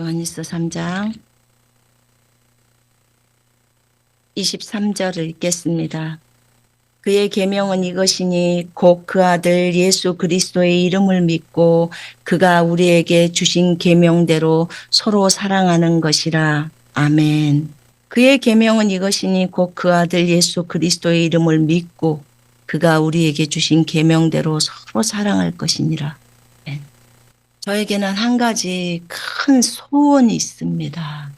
요한일서 3장 23절을 읽겠습니다. 그의 계명은 이것이니 곧 그 아들 예수 그리스도의 이름을 믿고 그가 우리에게 주신 계명대로 서로 사랑하는 것이라. 아멘. 그의 계명은 이것이니 곧 그 아들 예수 그리스도의 이름을 믿고 그가 우리에게 주신 계명대로 서로 사랑할 것이니라. 아멘. 저에게는 한 가지 큰 소원이 있습니다.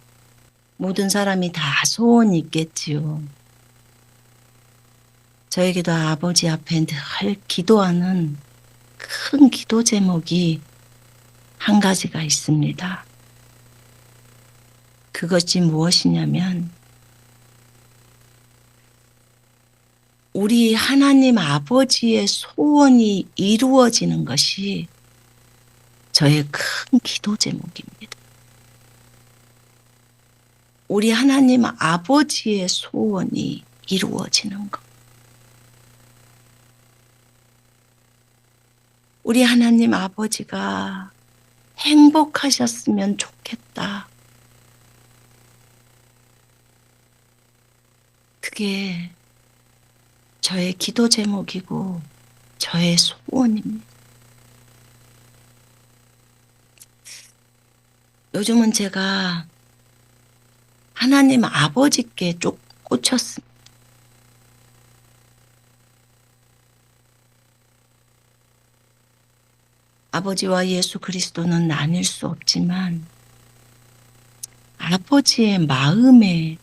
모든 사람이 다 소원이 있겠지요. 저에게도 아버지 앞에 늘 기도하는 큰 기도 제목이 한 가지가 있습니다. 그것이 무엇이냐면 우리 하나님 아버지의 소원이 이루어지는 것이 저의 큰 기도 제목입니다. 우리 하나님 아버지의 소원이 이루어지는 것. 우리 하나님 아버지가 행복하셨으면 좋겠다. 그게 저의 기도 제목이고 저의 소원입니다. 요즘은 제가 하나님 아버지께 좀 꽂혔습니다. 아버지와 예수 그리스도는 나뉠 수 없지만 아버지의 마음에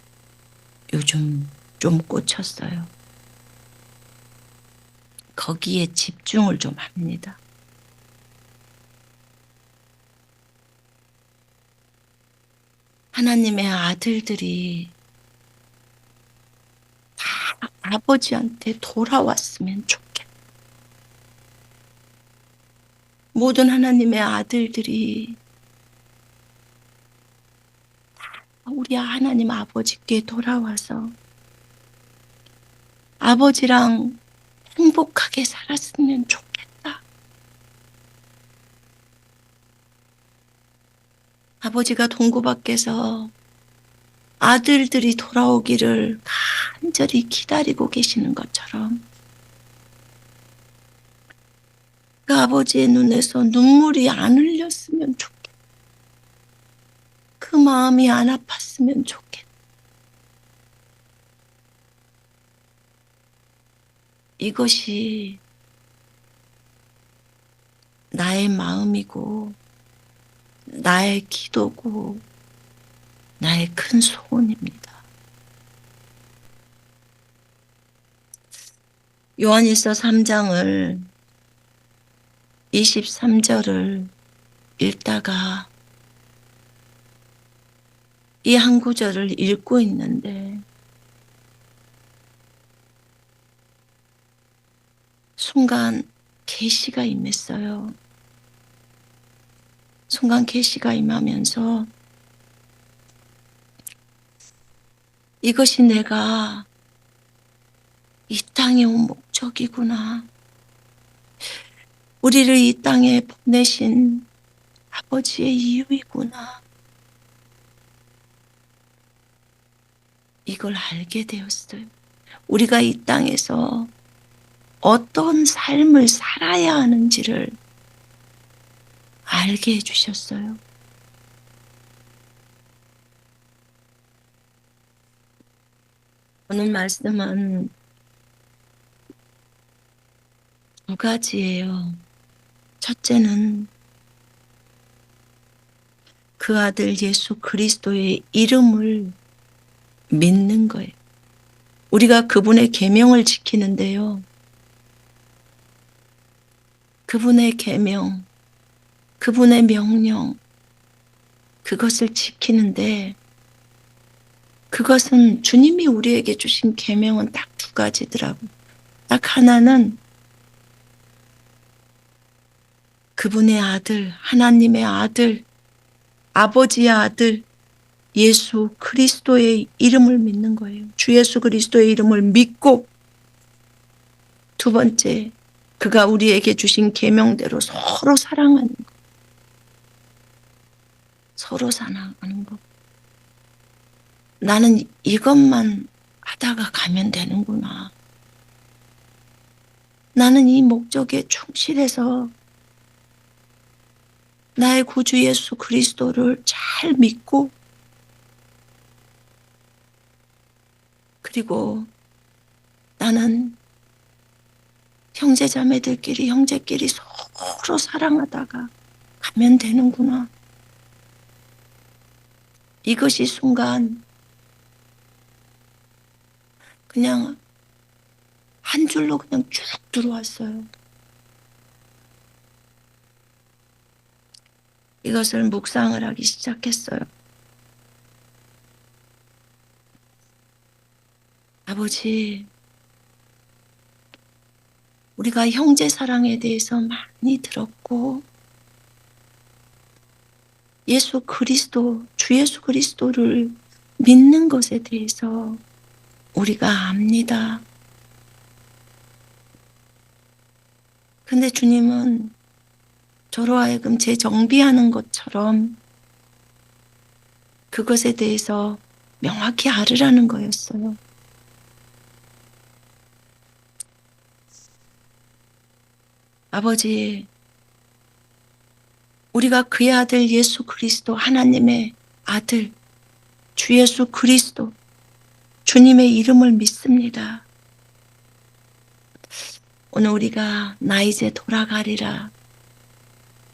요즘 좀 꽂혔어요. 거기에 집중을 좀 합니다. 하나님의 아들들이 다 아버지한테 돌아왔으면 좋겠다. 모든 하나님의 아들들이 우리 하나님 아버지께 돌아와서 아버지랑 행복하게 살았으면 좋겠다. 아버지가 동구 밖에서 아들들이 돌아오기를 간절히 기다리고 계시는 것처럼 그 아버지의 눈에서 눈물이 안 흘렸으면 좋겠다. 그 마음이 안 아팠으면 좋겠다. 이것이 나의 마음이고 나의 기도고 나의 큰 소원입니다. 요한일서 3장을 23절을 읽다가 이 한 구절을 읽고 있는데 순간 계시가 임했어요. 순간 계시가 임하면서 이것이 내가 이 땅에 온 목적이구나. 우리를 이 땅에 보내신 아버지의 이유이구나. 이걸 알게 되었어요. 우리가 이 땅에서 어떤 삶을 살아야 하는지를 알게 해주셨어요. 오늘 말씀은 두 가지예요. 첫째는 그 아들 예수 그리스도의 이름을 믿는 거예요. 우리가 그분의 계명을 지키는데요. 그분의 계명, 그분의 명령, 그것을 지키는데 그것은 주님이 우리에게 주신 계명은 딱 두 가지더라고요. 딱 하나는 그분의 아들, 하나님의 아들, 아버지의 아들, 예수 그리스도의 이름을 믿는 거예요. 주 예수 그리스도의 이름을 믿고 두 번째, 그가 우리에게 주신 계명대로 서로 사랑하는 것. 서로 사랑하는 것. 나는 이것만 하다가 가면 되는구나. 나는 이 목적에 충실해서 나의 구주 예수 그리스도를 잘 믿고 그리고 나는 형제자매들끼리 형제끼리 서로 사랑하다가 가면 되는구나. 이것이 순간 그냥 한 줄로 그냥 쭉 들어왔어요. 이것을 묵상을 하기 시작했어요. 아버지, 우리가 형제 사랑에 대해서 많이 들었고 예수 그리스도, 주 예수 그리스도를 믿는 것에 대해서 우리가 압니다. 근데 주님은 저로 하여금 재정비하는 것처럼 그것에 대해서 명확히 알으라는 거였어요. 아버지, 우리가 그의 아들 예수 그리스도, 하나님의 아들, 주 예수 그리스도, 주님의 이름을 믿습니다. 오늘 우리가 나 이제 돌아가리라.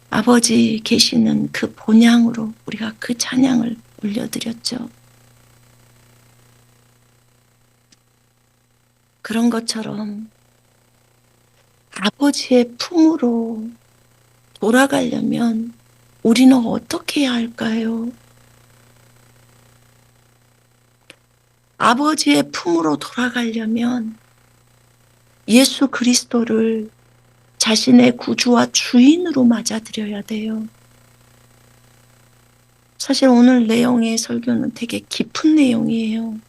아버지 계시는 그 본향으로 우리가 그 찬양을 올려드렸죠. 그런 것처럼 아버지의 품으로 돌아가려면 우리는 어떻게 해야 할까요? 아버지의 품으로 돌아가려면 예수 그리스도를 자신의 구주와 주인으로 맞아들여야 돼요. 사실 오늘 내용의 설교는 되게 깊은 내용이에요.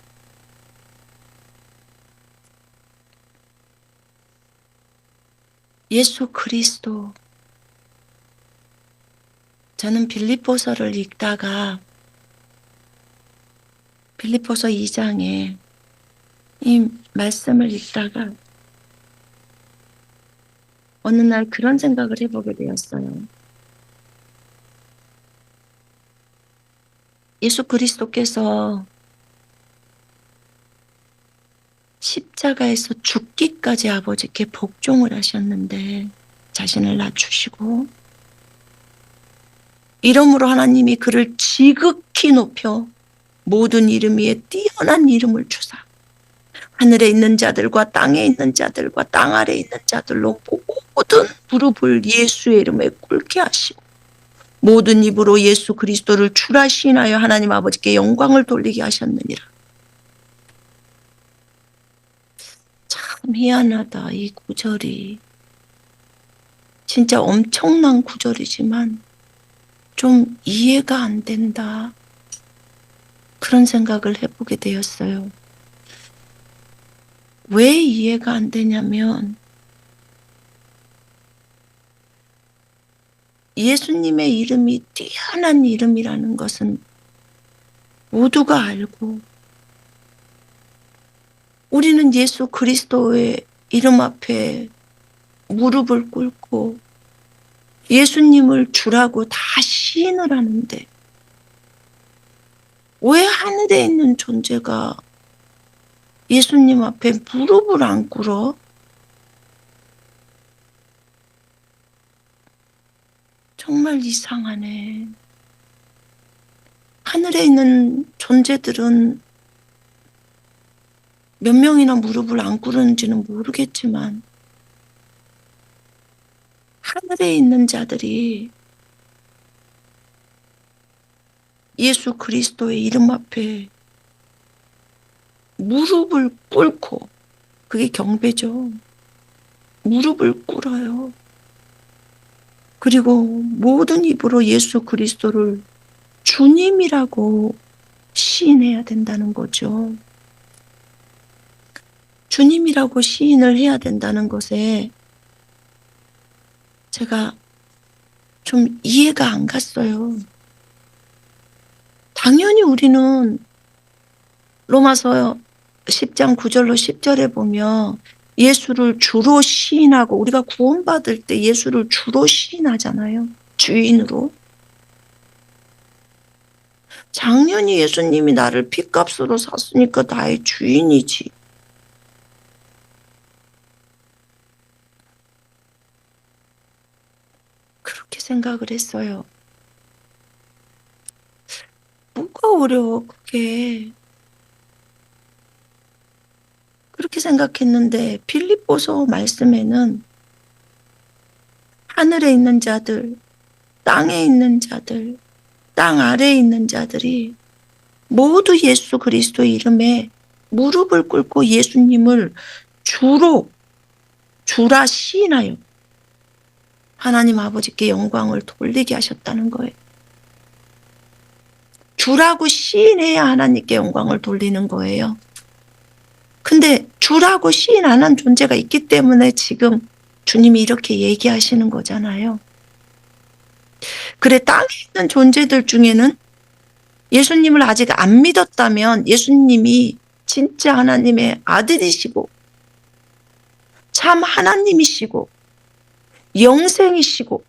예수 그리스도. 저는 빌립보서를 읽다가 빌립보서 2장에 이 말씀을 읽다가 어느 날 그런 생각을 해보게 되었어요. 예수 그리스도께서 십자가에서 죽기까지 아버지께 복종을 하셨는데 자신을 낮추시고 이름으로 하나님이 그를 지극히 높여 모든 이름 위에 뛰어난 이름을 주사 하늘에 있는 자들과 땅에 있는 자들과 땅 아래에 있는 자들로 모든 무릎을 예수의 이름에 꿇게 하시고 모든 입으로 예수 그리스도를 주라 시인하여 하나님 아버지께 영광을 돌리게 하셨느니라. 참 희한하다. 이 구절이 진짜 엄청난 구절이지만 좀 이해가 안 된다. 그런 생각을 해보게 되었어요. 왜 이해가 안 되냐면 예수님의 이름이 뛰어난 이름이라는 것은 모두가 알고 우리는 예수 그리스도의 이름 앞에 무릎을 꿇고 예수님을 주라고 다 시인을 하는데 왜 하늘에 있는 존재가 예수님 앞에 무릎을 안 꿇어? 정말 이상하네. 하늘에 있는 존재들은 몇 명이나 무릎을 안 꿇는지는 모르겠지만 하늘에 있는 자들이 예수 그리스도의 이름 앞에 무릎을 꿇고 그게 경배죠. 무릎을 꿇어요. 그리고 모든 입으로 예수 그리스도를 주님이라고 시인해야 된다는 거죠. 주님이라고 시인을 해야 된다는 것에 제가 좀 이해가 안 갔어요. 당연히 우리는 로마서 10장 9절로 10절에 보면 예수를 주로 시인하고, 우리가 구원받을 때 예수를 주로 시인하잖아요. 주인으로. 당연히 예수님이 나를 핏값으로 샀으니까 나의 주인이지. 그렇게 생각을 했어요. 뭐가 어려워 그게. 그렇게 생각했는데 빌립보서 말씀에는 하늘에 있는 자들, 땅에 있는 자들, 땅 아래에 있는 자들이 모두 예수 그리스도의 이름에 무릎을 꿇고 예수님을 주라 시인하여 하나님 아버지께 영광을 돌리게 하셨다는 거예요. 주라고 시인해야 하나님께 영광을 돌리는 거예요. 근데 주라고 시인 안 한 존재가 있기 때문에 지금 주님이 이렇게 얘기하시는 거잖아요. 그래, 땅에 있는 존재들 중에는 예수님을 아직 안 믿었다면 예수님이 진짜 하나님의 아들이시고 참 하나님이시고 영생이시고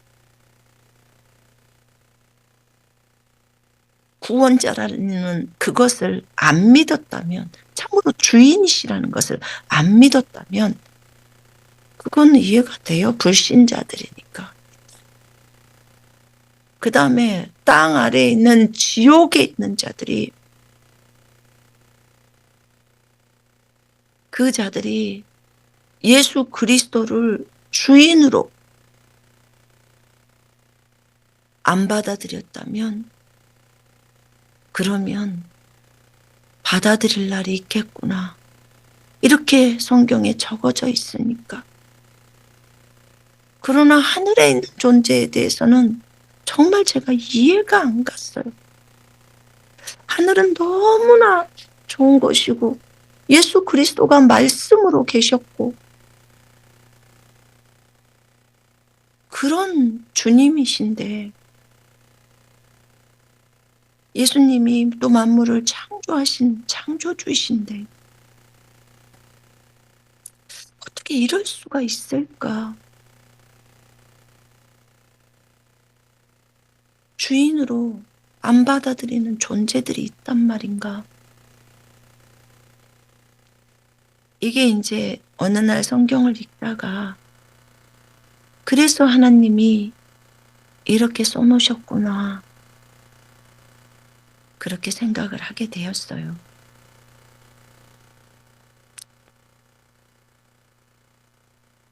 구원자라는 그것을 안 믿었다면, 참으로 주인이시라는 것을 안 믿었다면 그건 이해가 돼요. 불신자들이니까. 그 다음에 땅 아래에 있는 지옥에 있는 자들이, 그 자들이 예수 그리스도를 주인으로 안 받아들였다면, 그러면 받아들일 날이 있겠구나. 이렇게 성경에 적어져 있으니까. 그러나 하늘에 있는 존재에 대해서는 정말 제가 이해가 안 갔어요. 하늘은 너무나 좋은 것이고 예수 그리스도가 말씀으로 계셨고 그런 주님이신데, 예수님이 또 만물을 창조하신 창조주이신데 어떻게 이럴 수가 있을까? 주인으로 안 받아들이는 존재들이 있단 말인가? 이게 이제 어느 날 성경을 읽다가, 그래서 하나님이 이렇게 써놓으셨구나, 그렇게 생각을 하게 되었어요.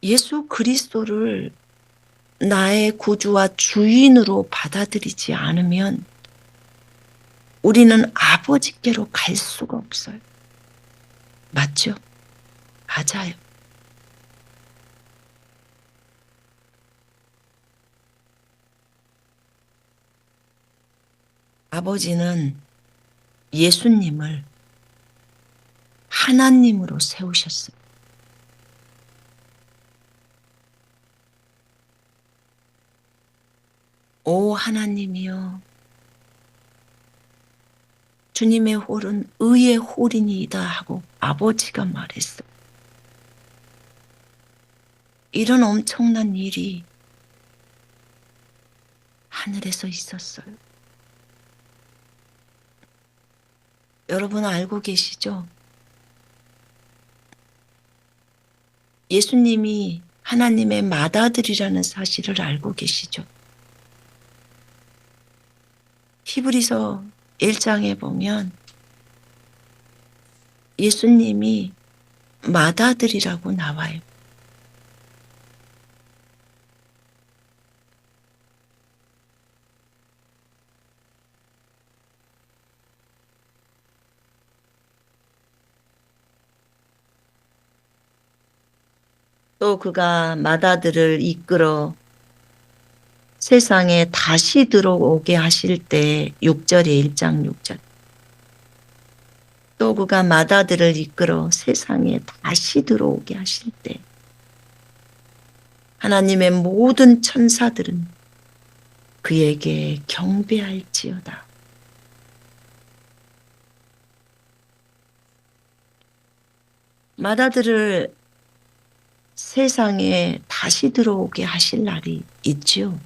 예수 그리스도를 나의 구주와 주인으로 받아들이지 않으면 우리는 아버지께로 갈 수가 없어요. 맞죠? 맞아요. 아버지는 예수님을 하나님으로 세우셨어요. 오 하나님이여, 주님의 홀은 의의 홀이니이다 하고 아버지가 말했어요. 이런 엄청난 일이 하늘에서 있었어요. 여러분 알고 계시죠? 예수님이 하나님의 맏아들이라는 사실을 알고 계시죠? 히브리서 1장에 보면 예수님이 맏아들이라고 나와요. 또 그가 맏아들을 이끌어 세상에 다시 들어오게 하실 때 6절에 1장 6절. 또 그가 맏아들을 이끌어 세상에 다시 들어오게 하실 때 하나님의 모든 천사들은 그에게 경배할지어다. 맏아들을 세상에 다시 들어오게 하실 날이 있죠.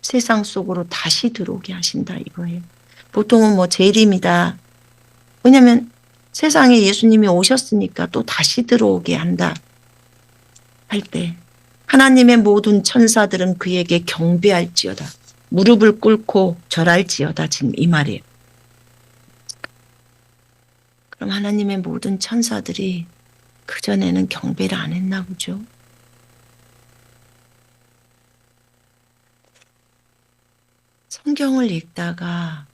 세상 속으로 다시 들어오게 하신다 이거예요. 보통은 뭐 재림이다. 왜냐하면 세상에 예수님이 오셨으니까 또 다시 들어오게 한다 할 때 하나님의 모든 천사들은 그에게 경배할지어다. 무릎을 꿇고 절할지어다. 지금 이 말이에요. 그럼 하나님의 모든 천사들이 그전에는 경배를 안 했나 보죠. 성경을 읽다가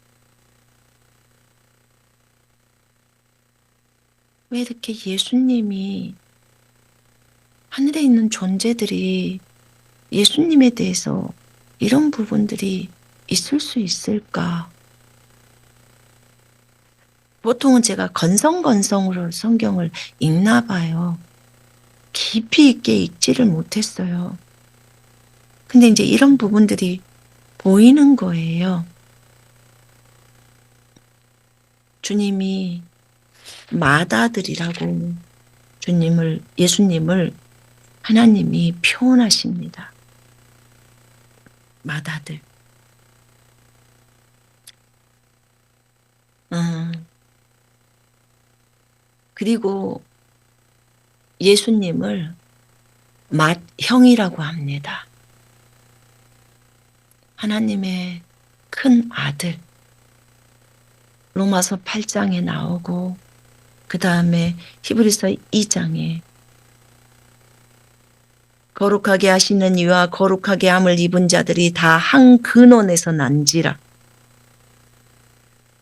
왜 이렇게 예수님이 하늘에 있는 존재들이 예수님에 대해서 이런 부분들이 있을 수 있을까? 보통은 제가 건성건성으로 성경을 읽나 봐요. 깊이 있게 읽지를 못했어요. 근데 이제 이런 부분들이 보이는 거예요. 주님이 맏아들이라고 예수님을 하나님이 표현하십니다. 맏아들. 그리고 예수님을 맏형이라고 합니다. 하나님의 큰 아들. 로마서 8장에 나오고 그 다음에 히브리서 2장에 거룩하게 하시는 이와 거룩하게 함을 입은 자들이 다 한 근원에서 난지라.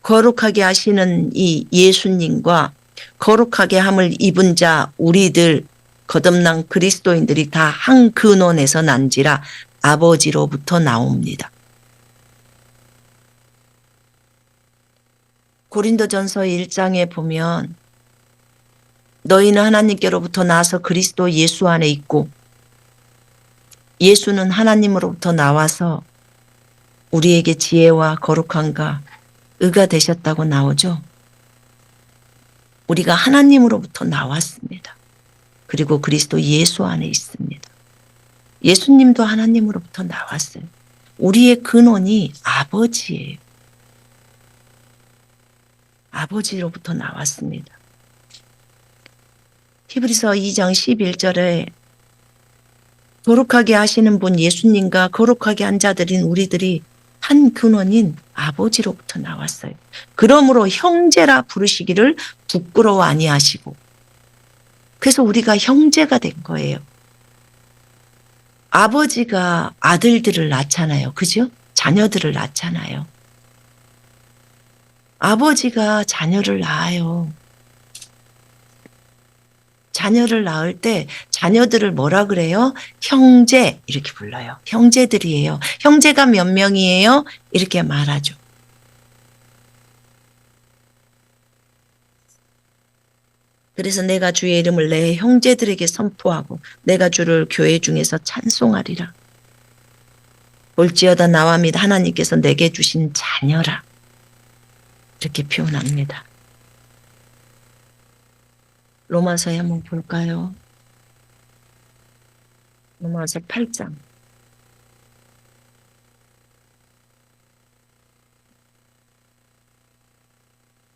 거룩하게 하시는 이 예수님과 거룩하게 함을 입은 자 우리들 거듭난 그리스도인들이 다 한 근원에서 난지라 아버지로부터 나옵니다. 고린도전서 1장에 보면 너희는 하나님께로부터 나서 그리스도 예수 안에 있고 예수는 하나님으로부터 나와서 우리에게 지혜와 거룩함과 의가 되셨다고 나오죠. 우리가 하나님으로부터 나왔습니다. 그리고 그리스도 예수 안에 있습니다. 예수님도 하나님으로부터 나왔어요. 우리의 근원이 아버지예요. 아버지로부터 나왔습니다. 히브리서 2장 11절에 거룩하게 하시는 분 예수님과 거룩하게 한 자들인 우리들이 한 근원인 아버지로부터 나왔어요. 그러므로 형제라 부르시기를 부끄러워 아니하시고 그래서 우리가 형제가 된 거예요. 아버지가 아들들을 낳잖아요. 그죠? 자녀들을 낳잖아요. 아버지가 자녀를 낳아요. 자녀를 낳을 때 자녀들을 뭐라 그래요? 형제 이렇게 불러요. 형제들이에요. 형제가 몇 명이에요? 이렇게 말하죠. 그래서 내가 주의 이름을 내 형제들에게 선포하고 내가 주를 교회 중에서 찬송하리라. 볼지어다 나와 및 하나님께서 내게 주신 자녀라. 이렇게 표현합니다. 로마서에 한번 볼까요? 로마서 8장.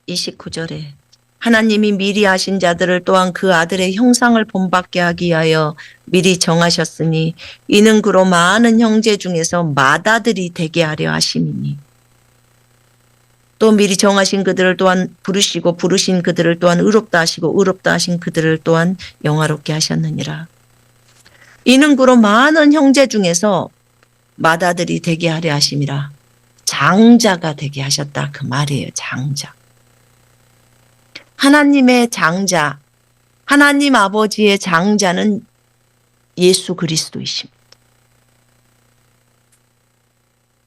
29절에 하나님이 미리 하신 자들을 또한 그 아들의 형상을 본받게 하기 위하여 미리 정하셨으니 이는 그로 많은 형제 중에서 맏아들이 되게 하려 하심이니 또 미리 정하신 그들을 또한 부르시고 부르신 그들을 또한 의롭다 하시고 의롭다 하신 그들을 또한 영화롭게 하셨느니라. 이는 그로 많은 형제 중에서 맏아들이 되게 하려 하심이라. 장자가 되게 하셨다 그 말이에요. 장자. 하나님의 장자, 하나님 아버지의 장자는 예수 그리스도이십니다.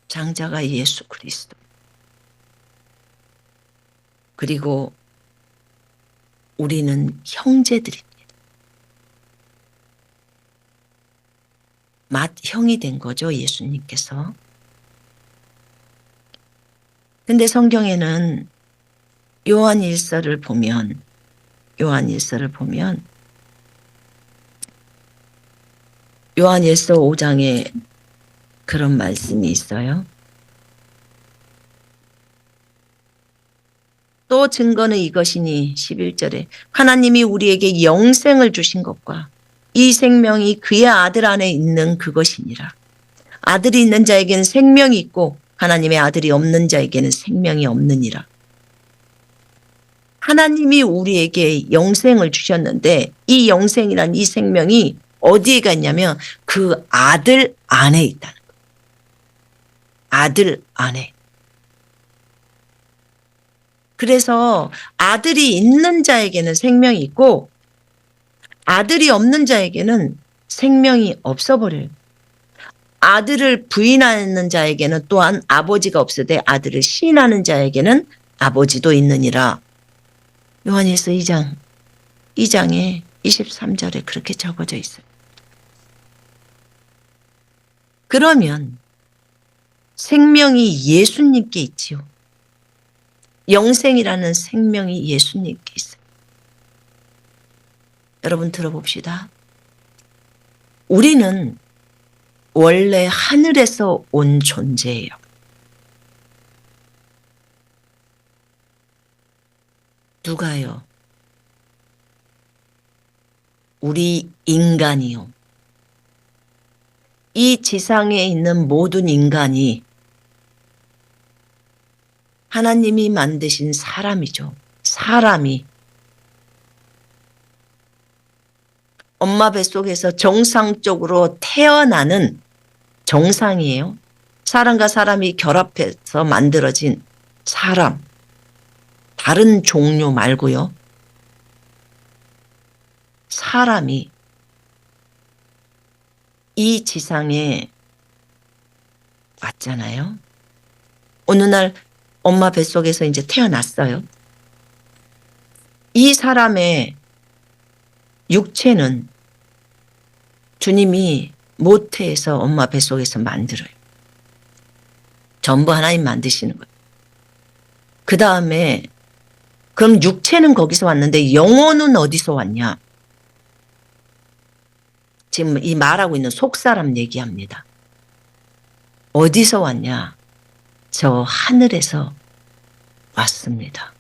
장자가 예수 그리스도. 그리고 우리는 형제들입니다. 맏형이 된 거죠, 예수님께서. 근데 성경에는 요한 1서를 보면 요한일서를 보면 요한일서 5장에 그런 말씀이 있어요. 또 증거는 이것이니 11절에 하나님이 우리에게 영생을 주신 것과 이 생명이 그의 아들 안에 있는 그것이니라. 아들이 있는 자에게는 생명이 있고 하나님의 아들이 없는 자에게는 생명이 없느니라. 하나님이 우리에게 영생을 주셨는데 이 영생이란 이 생명이 어디에 있냐면 그 아들 안에 있다는 거예요. 아들 안에. 그래서 아들이 있는 자에게는 생명이 있고 아들이 없는 자에게는 생명이 없어버려요. 아들을 부인하는 자에게는 또한 아버지가 없으되 아들을 시인하는 자에게는 아버지도 있느니라. 요한일서 2장에 23절에 그렇게 적어져 있어요. 그러면 생명이 예수님께 있지요. 영생이라는 생명이 예수님께 있어요. 여러분 들어봅시다. 우리는 원래 하늘에서 온 존재예요. 누가요? 우리 인간이요. 이 지상에 있는 모든 인간이 하나님이 만드신 사람이죠. 사람이 엄마 뱃속에서 정상적으로 태어나는 정상이에요. 사람과 사람이 결합해서 만들어진 사람. 다른 종류 말고요. 사람이 이 지상에 왔잖아요. 어느 날 엄마 뱃속에서 이제 태어났어요. 이 사람의 육체는 주님이 모태에서 엄마 뱃속에서 만들어요. 전부 하나님 만드시는 거예요. 그 다음에 그럼 육체는 거기서 왔는데 영혼은 어디서 왔냐? 지금 이 말하고 있는 속사람 얘기합니다. 어디서 왔냐? 저 하늘에서 왔습니다.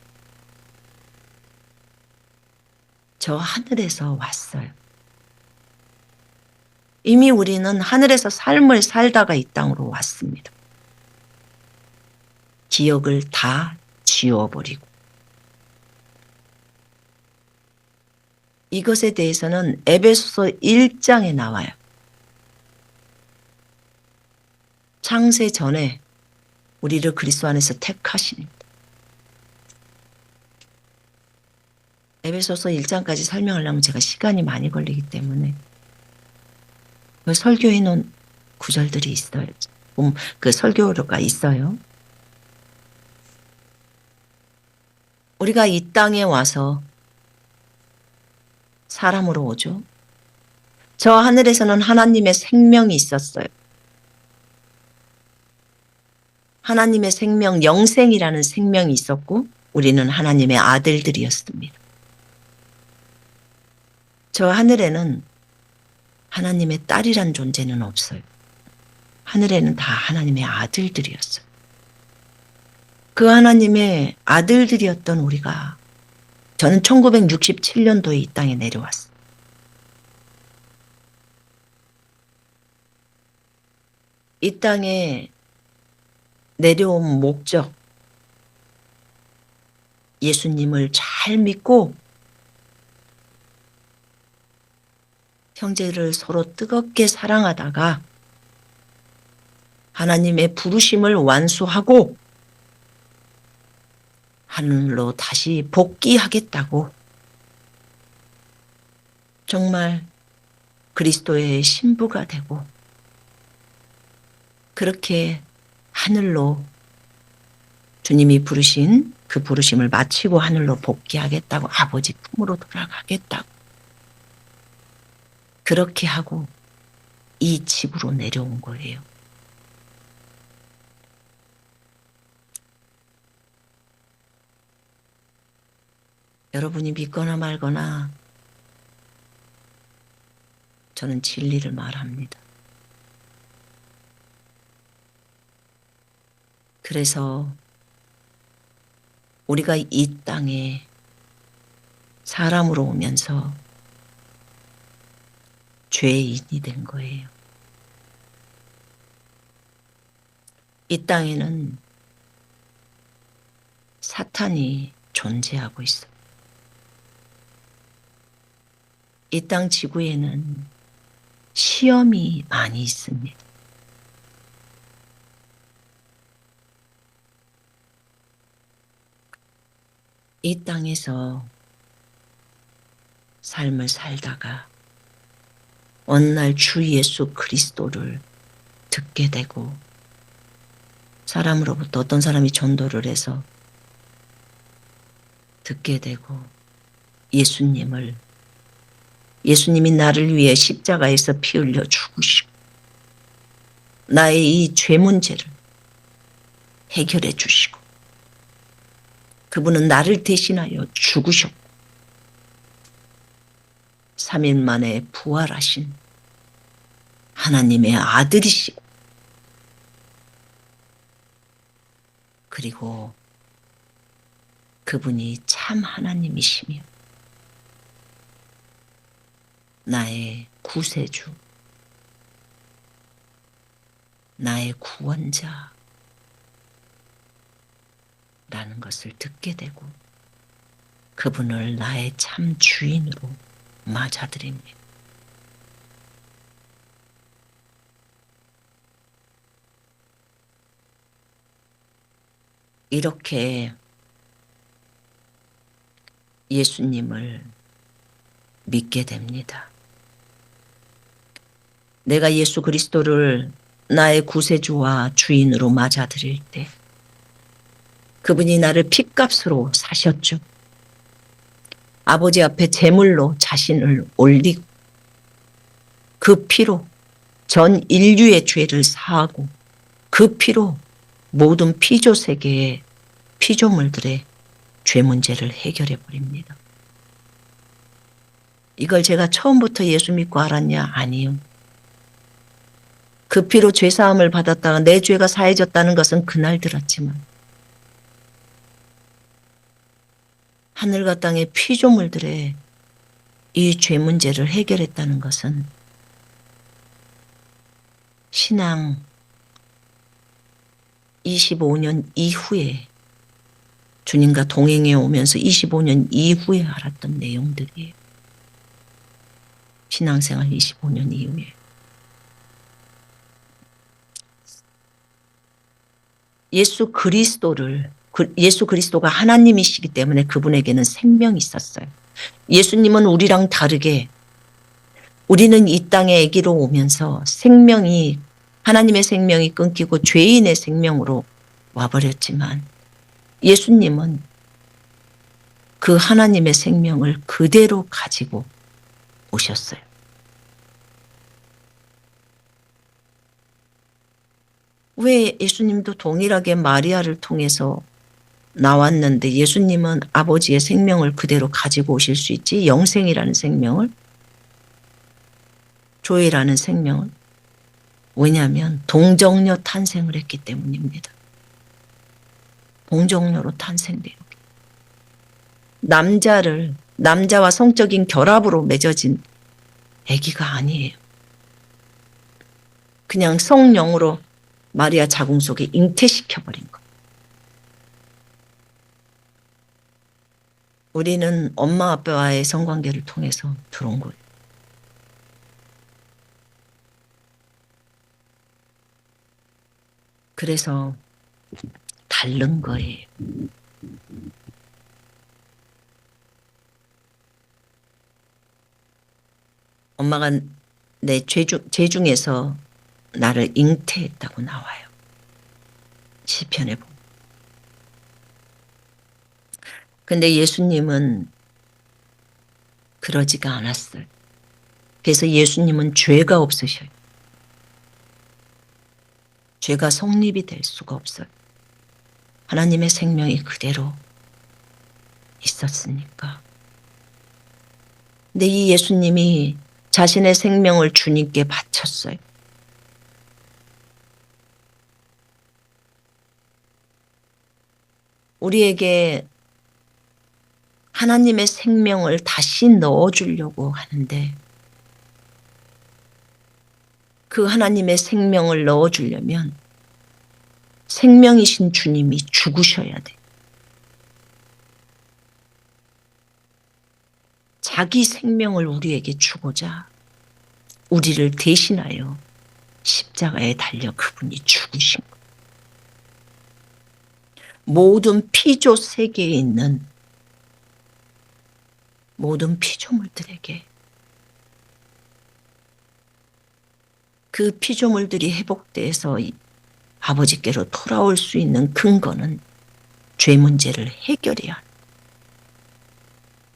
저 하늘에서 왔어요. 이미 우리는 하늘에서 삶을 살다가 이 땅으로 왔습니다. 기억을 다 지워버리고. 이것에 대해서는 에베소서 1장에 나와요. 창세 전에 우리를 그리스도 안에서 택하십니다. 에베소서 1장까지 설명하려면 제가 시간이 많이 걸리기 때문에 설교해 놓은 구절들이 있어요. 그 설교가 있어요. 우리가 이 땅에 와서 사람으로 오죠. 저 하늘에서는 하나님의 생명이 있었어요. 하나님의 생명, 영생이라는 생명이 있었고 우리는 하나님의 아들들이었습니다. 저 하늘에는 하나님의 딸이란 존재는 없어요. 하늘에는 다 하나님의 아들들이었어요. 그 하나님의 아들들이었던 우리가 저는 1967년도에 이 땅에 내려왔어요. 이 땅에 내려온 목적, 예수님을 잘 믿고 형제를 서로 뜨겁게 사랑하다가 하나님의 부르심을 완수하고 하늘로 다시 복귀하겠다고 정말 그리스도의 신부가 되고 그렇게 하늘로 주님이 부르신 그 부르심을 마치고 하늘로 복귀하겠다고 아버지 품으로 돌아가겠다고 그렇게 하고 이 집으로 내려온 거예요. 여러분이 믿거나 말거나 저는 진리를 말합니다. 그래서 우리가 이 땅에 사람으로 오면서 죄인이 된 거예요. 이 땅에는 사탄이 존재하고 있어요. 이 땅 지구에는 시험이 많이 있습니다. 이 땅에서 삶을 살다가 어느 날 주 예수 그리스도를 듣게 되고 사람으로부터 어떤 사람이 전도를 해서 듣게 되고 예수님이 나를 위해 십자가에서 피 흘려 죽으시고 나의 이 죄 문제를 해결해 주시고 그분은 나를 대신하여 죽으셨고 3일 만에 부활하신 하나님의 아들이시고 그리고 그분이 참 하나님이시며 나의 구세주, 나의 구원자라는 것을 듣게 되고 그분을 나의 참 주인으로 맞아들입니다. 이렇게 예수님을 믿게 됩니다. 내가 예수 그리스도를 나의 구세주와 주인으로 맞아들일 때 그분이 나를 핏값으로 사셨죠. 아버지 앞에 제물로 자신을 올리고 그 피로 전 인류의 죄를 사하고 그 피로 모든 피조 세계의 피조물들의 죄 문제를 해결해 버립니다. 이걸 제가 처음부터 예수 믿고 알았냐? 아니요. 그 피로 죄 사함을 받았다가 내 죄가 사해졌다는 것은 그날 들었지만 하늘과 땅의 피조물들의 이 죄 문제를 해결했다는 것은 신앙 25년 이후에 주님과 동행해 오면서 25년 이후에 알았던 내용들이에요. 신앙생활 25년 이후에. 예수 그리스도가 하나님이시기 때문에 그분에게는 생명이 있었어요. 예수님은 우리랑 다르게 우리는 이 땅에 아기로 오면서 하나님의 생명이 끊기고 죄인의 생명으로 와버렸지만 예수님은 그 하나님의 생명을 그대로 가지고 오셨어요. 왜 예수님도 동일하게 마리아를 통해서 나왔는데 예수님은 아버지의 생명을 그대로 가지고 오실 수 있지? 영생이라는 생명을, 조이라는 생명을. 왜냐하면 동정녀 탄생을 했기 때문입니다. 동정녀로 탄생돼요. 남자와 성적인 결합으로 맺어진 아기가 아니에요. 그냥 성령으로 마리아 자궁 속에 잉태시켜버린 거. 우리는 엄마 아빠와의 성관계를 통해서 들어온 거예요. 그래서 다른 거예요. 엄마가 내 죄 중에서 나를 잉태했다고 나와요. 시편에 보면. 근데 예수님은 그러지가 않았어요. 그래서 예수님은 죄가 없으셔요. 죄가 성립이 될 수가 없어요. 하나님의 생명이 그대로 있었으니까. 근데 이 예수님이 자신의 생명을 주님께 바쳤어요. 우리에게 하나님의 생명을 다시 넣어주려고 하는데 그 하나님의 생명을 넣어주려면 생명이신 주님이 죽으셔야 돼. 자기 생명을 우리에게 주고자 우리를 대신하여 십자가에 달려 그분이 죽으신 것. 모든 피조 세계에 있는 모든 피조물들에게 그 피조물들이 회복돼서 아버지께로 돌아올 수 있는 근거는 죄 문제를 해결해야 합니다.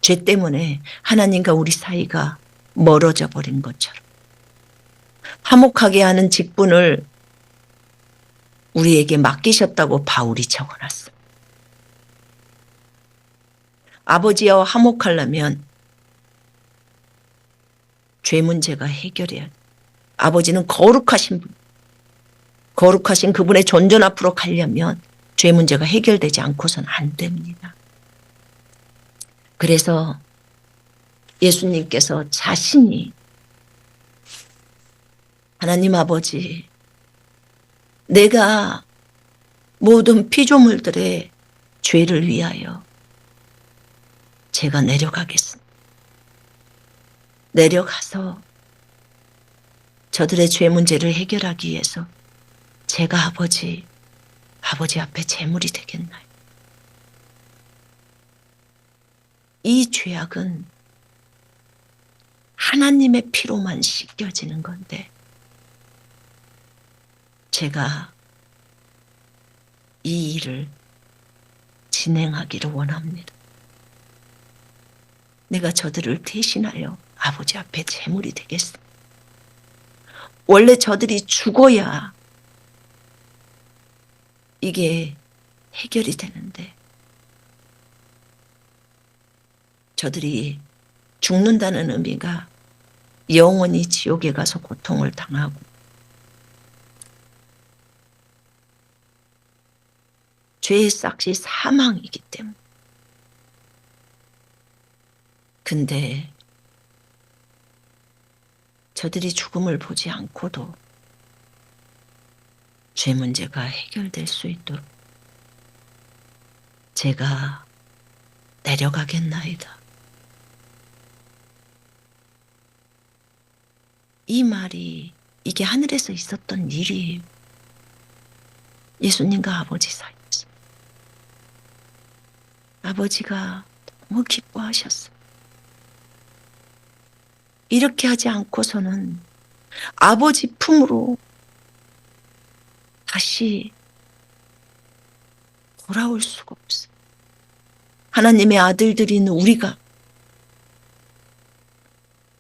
죄 때문에 하나님과 우리 사이가 멀어져 버린 것처럼 화목하게 하는 직분을 우리에게 맡기셨다고 바울이 적어놨어. 아버지와 화목하려면 죄 문제가 해결해야 돼. 아버지는 거룩하신 분, 거룩하신 그분의 존전 앞으로 가려면 죄 문제가 해결되지 않고서는 안 됩니다. 그래서 예수님께서 자신이 하나님 아버지, 내가 모든 피조물들의 죄를 위하여 제가 내려가겠습니다. 내려가서 저들의 죄 문제를 해결하기 위해서 제가 아버지 앞에 제물이 되겠나요? 이 죄악은 하나님의 피로만 씻겨지는 건데 제가 이 일을 진행하기를 원합니다. 내가 저들을 대신하여 아버지 앞에 제물이 되겠습니다. 원래 저들이 죽어야 이게 해결이 되는데 저들이 죽는다는 의미가 영원히 지옥에 가서 고통을 당하고 죄의 싹이 사망이기 때문에. 근데 저들이 죽음을 보지 않고도 죄 문제가 해결될 수 있도록 제가 내려가겠나이다. 이 말이 이게 하늘에서 있었던 일이에요. 예수님과 아버지 사이에서. 아버지가 너무 기뻐하셨어요. 이렇게 하지 않고서는 아버지 품으로 다시 돌아올 수가 없어요. 하나님의 아들들인 우리가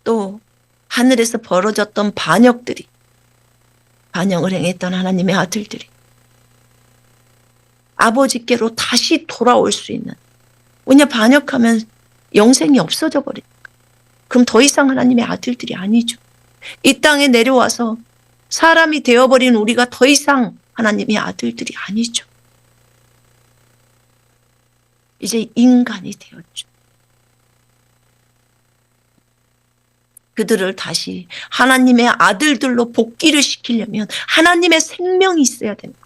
또 하늘에서 벌어졌던 반역들이 반역을 행했던 하나님의 아들들이 아버지께로 다시 돌아올 수 있는, 왜냐 반역하면 영생이 없어져 버리니까. 그럼 더 이상 하나님의 아들들이 아니죠. 이 땅에 내려와서 사람이 되어버린 우리가 더 이상 하나님의 아들들이 아니죠. 이제 인간이 되었죠. 그들을 다시 하나님의 아들들로 복귀를 시키려면 하나님의 생명이 있어야 됩니다.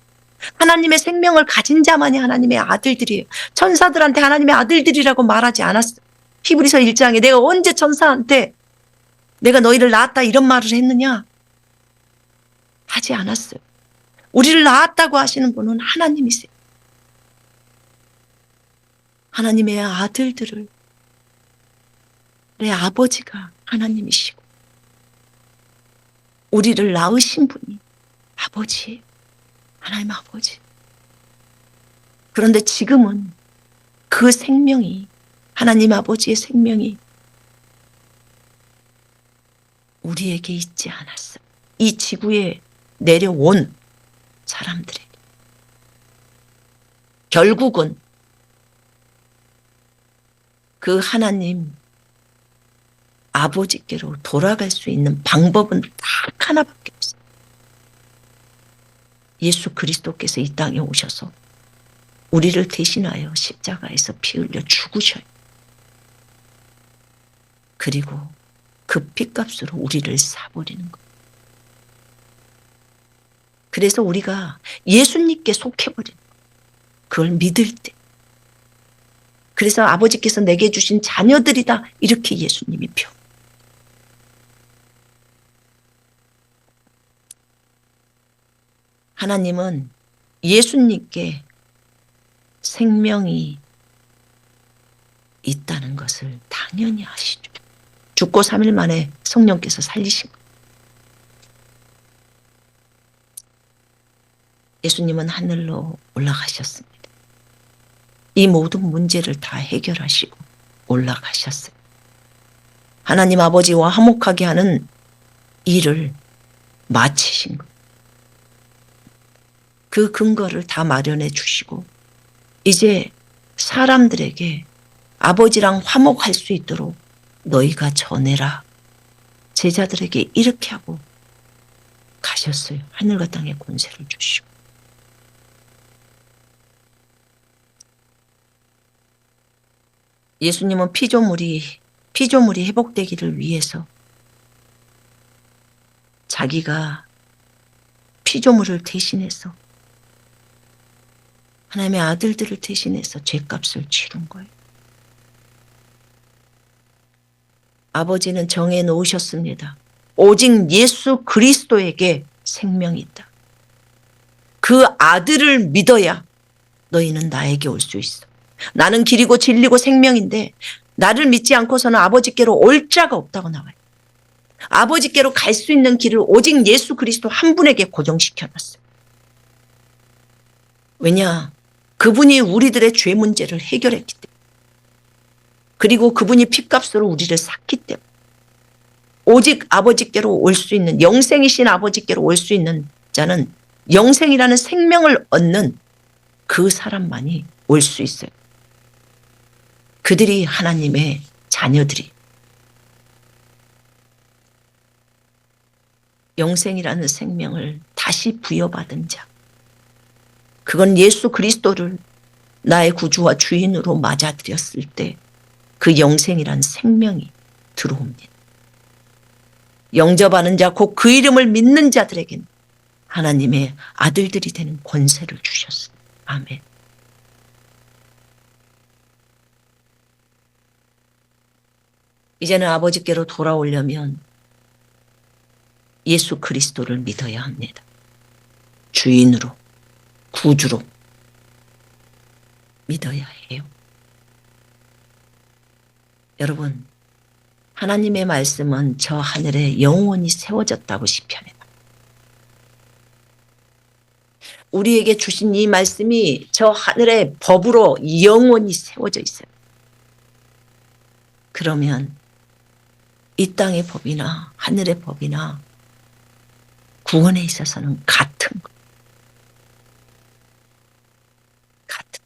하나님의 생명을 가진 자만이 하나님의 아들들이에요. 천사들한테 하나님의 아들들이라고 말하지 않았어요. 히브리서 1장에 내가 언제 천사한테 내가 너희를 낳았다 이런 말을 했느냐? 하지 않았어요. 우리를 낳았다고 하시는 분은 하나님이세요. 하나님의 아들들을 내 아버지가 하나님이시고 우리를 낳으신 분이 아버지예요. 하나님 아버지. 그런데 지금은 그 생명이, 하나님 아버지의 생명이 우리에게 있지 않았어요. 이 지구에 내려온 사람들에게. 결국은 그 하나님 아버지께로 돌아갈 수 있는 방법은 딱 하나밖에 없어요. 예수 그리스도께서 이 땅에 오셔서 우리를 대신하여 십자가에서 피 흘려 죽으셔요. 그리고 그 핏값으로 우리를 사버리는 거예요. 그래서 우리가 예수님께 속해버리는 거예요. 그걸 믿을 때. 그래서 아버지께서 내게 주신 자녀들이다. 이렇게 예수님이 표. 하나님은 예수님께 생명이 있다는 것을 당연히 아시죠. 죽고 3일 만에 성령께서 살리신 거예요. 예수님은 하늘로 올라가셨습니다. 이 모든 문제를 다 해결하시고 올라가셨어요. 하나님 아버지와 화목하게 하는 일을 마치신 거예요. 그 근거를 다 마련해 주시고 이제 사람들에게 아버지랑 화목할 수 있도록 너희가 전해라. 제자들에게 이렇게 하고 가셨어요. 하늘과 땅의 권세를 주시고. 예수님은 피조물이 회복되기를 위해서 자기가 피조물을 대신해서 하나님의 아들들을 대신해서 죄값을 치른 거예요. 아버지는 정해 놓으셨습니다. 오직 예수 그리스도에게 생명이 있다. 그 아들을 믿어야 너희는 나에게 올 수 있어. 나는 길이고 진리고 생명인데 나를 믿지 않고서는 아버지께로 올 자가 없다고 나와요. 아버지께로 갈 수 있는 길을 오직 예수 그리스도 한 분에게 고정시켜놨어요. 왜냐? 그분이 우리들의 죄 문제를 해결했기 때문에. 그리고 그분이 핏값으로 우리를 샀기 때문에. 오직 아버지께로 올 수 있는, 영생이신 아버지께로 올 수 있는 자는 영생이라는 생명을 얻는 그 사람만이 올 수 있어요. 그들이 하나님의 자녀들이. 영생이라는 생명을 다시 부여받은 자. 그건 예수 그리스도를 나의 구주와 주인으로 맞아들였을 때 그 영생이란 생명이 들어옵니다. 영접하는 자, 곧 그 이름을 믿는 자들에게는 하나님의 아들들이 되는 권세를 주셨습니다. 아멘. 이제는 아버지께로 돌아오려면 예수 그리스도를 믿어야 합니다. 주인으로, 구주로 믿어야 해요. 여러분, 하나님의 말씀은 저 하늘에 영원히 세워졌다고 시편에 나와요. 우리에게 주신 이 말씀이 저 하늘의 법으로 영원히 세워져 있어요. 그러면 이 땅의 법이나 하늘의 법이나 구원에 있어서는 같은 거. 같은.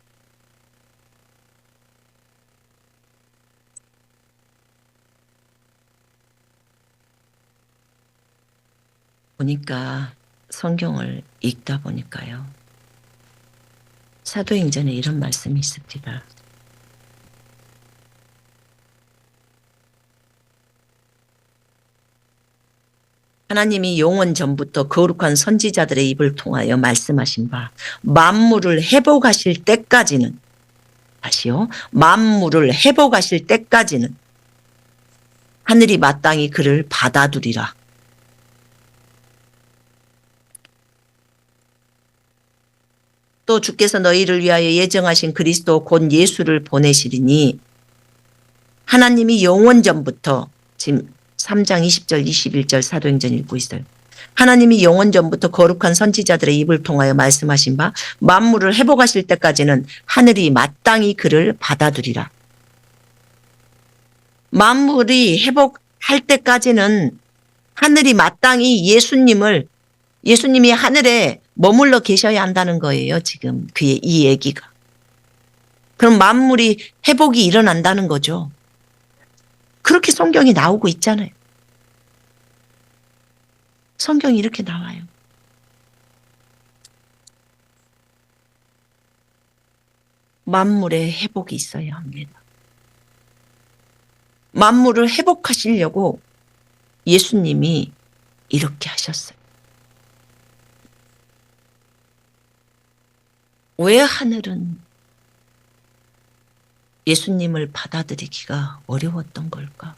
보니까 성경을 읽다 보니까요. 사도행전에 이런 말씀이 있습니다. 하나님이 영원 전부터 거룩한 선지자들의 입을 통하여 말씀하신 바 만물을 회복하실 때까지는, 다시요, 만물을 회복하실 때까지는 하늘이 마땅히 그를 받아두리라. 또 주께서 너희를 위하여 예정하신 그리스도 곧 예수를 보내시리니, 하나님이 영원 전부터, 지금 3장 20절 21절 사도행전 읽고 있어요. 하나님이 영원 전부터 거룩한 선지자들의 입을 통하여 말씀하신 바 만물을 회복하실 때까지는 하늘이 마땅히 그를 받아두리라. 만물이 회복할 때까지는 하늘이 마땅히 예수님이 하늘에 머물러 계셔야 한다는 거예요. 지금 그의 이 얘기가. 그럼 만물이 회복이 일어난다는 거죠. 그렇게 성경이 나오고 있잖아요. 성경이 이렇게 나와요. 만물의 회복이 있어야 합니다. 만물을 회복하시려고 예수님이 이렇게 하셨어요. 왜 하늘은 예수님을 받아들이기가 어려웠던 걸까?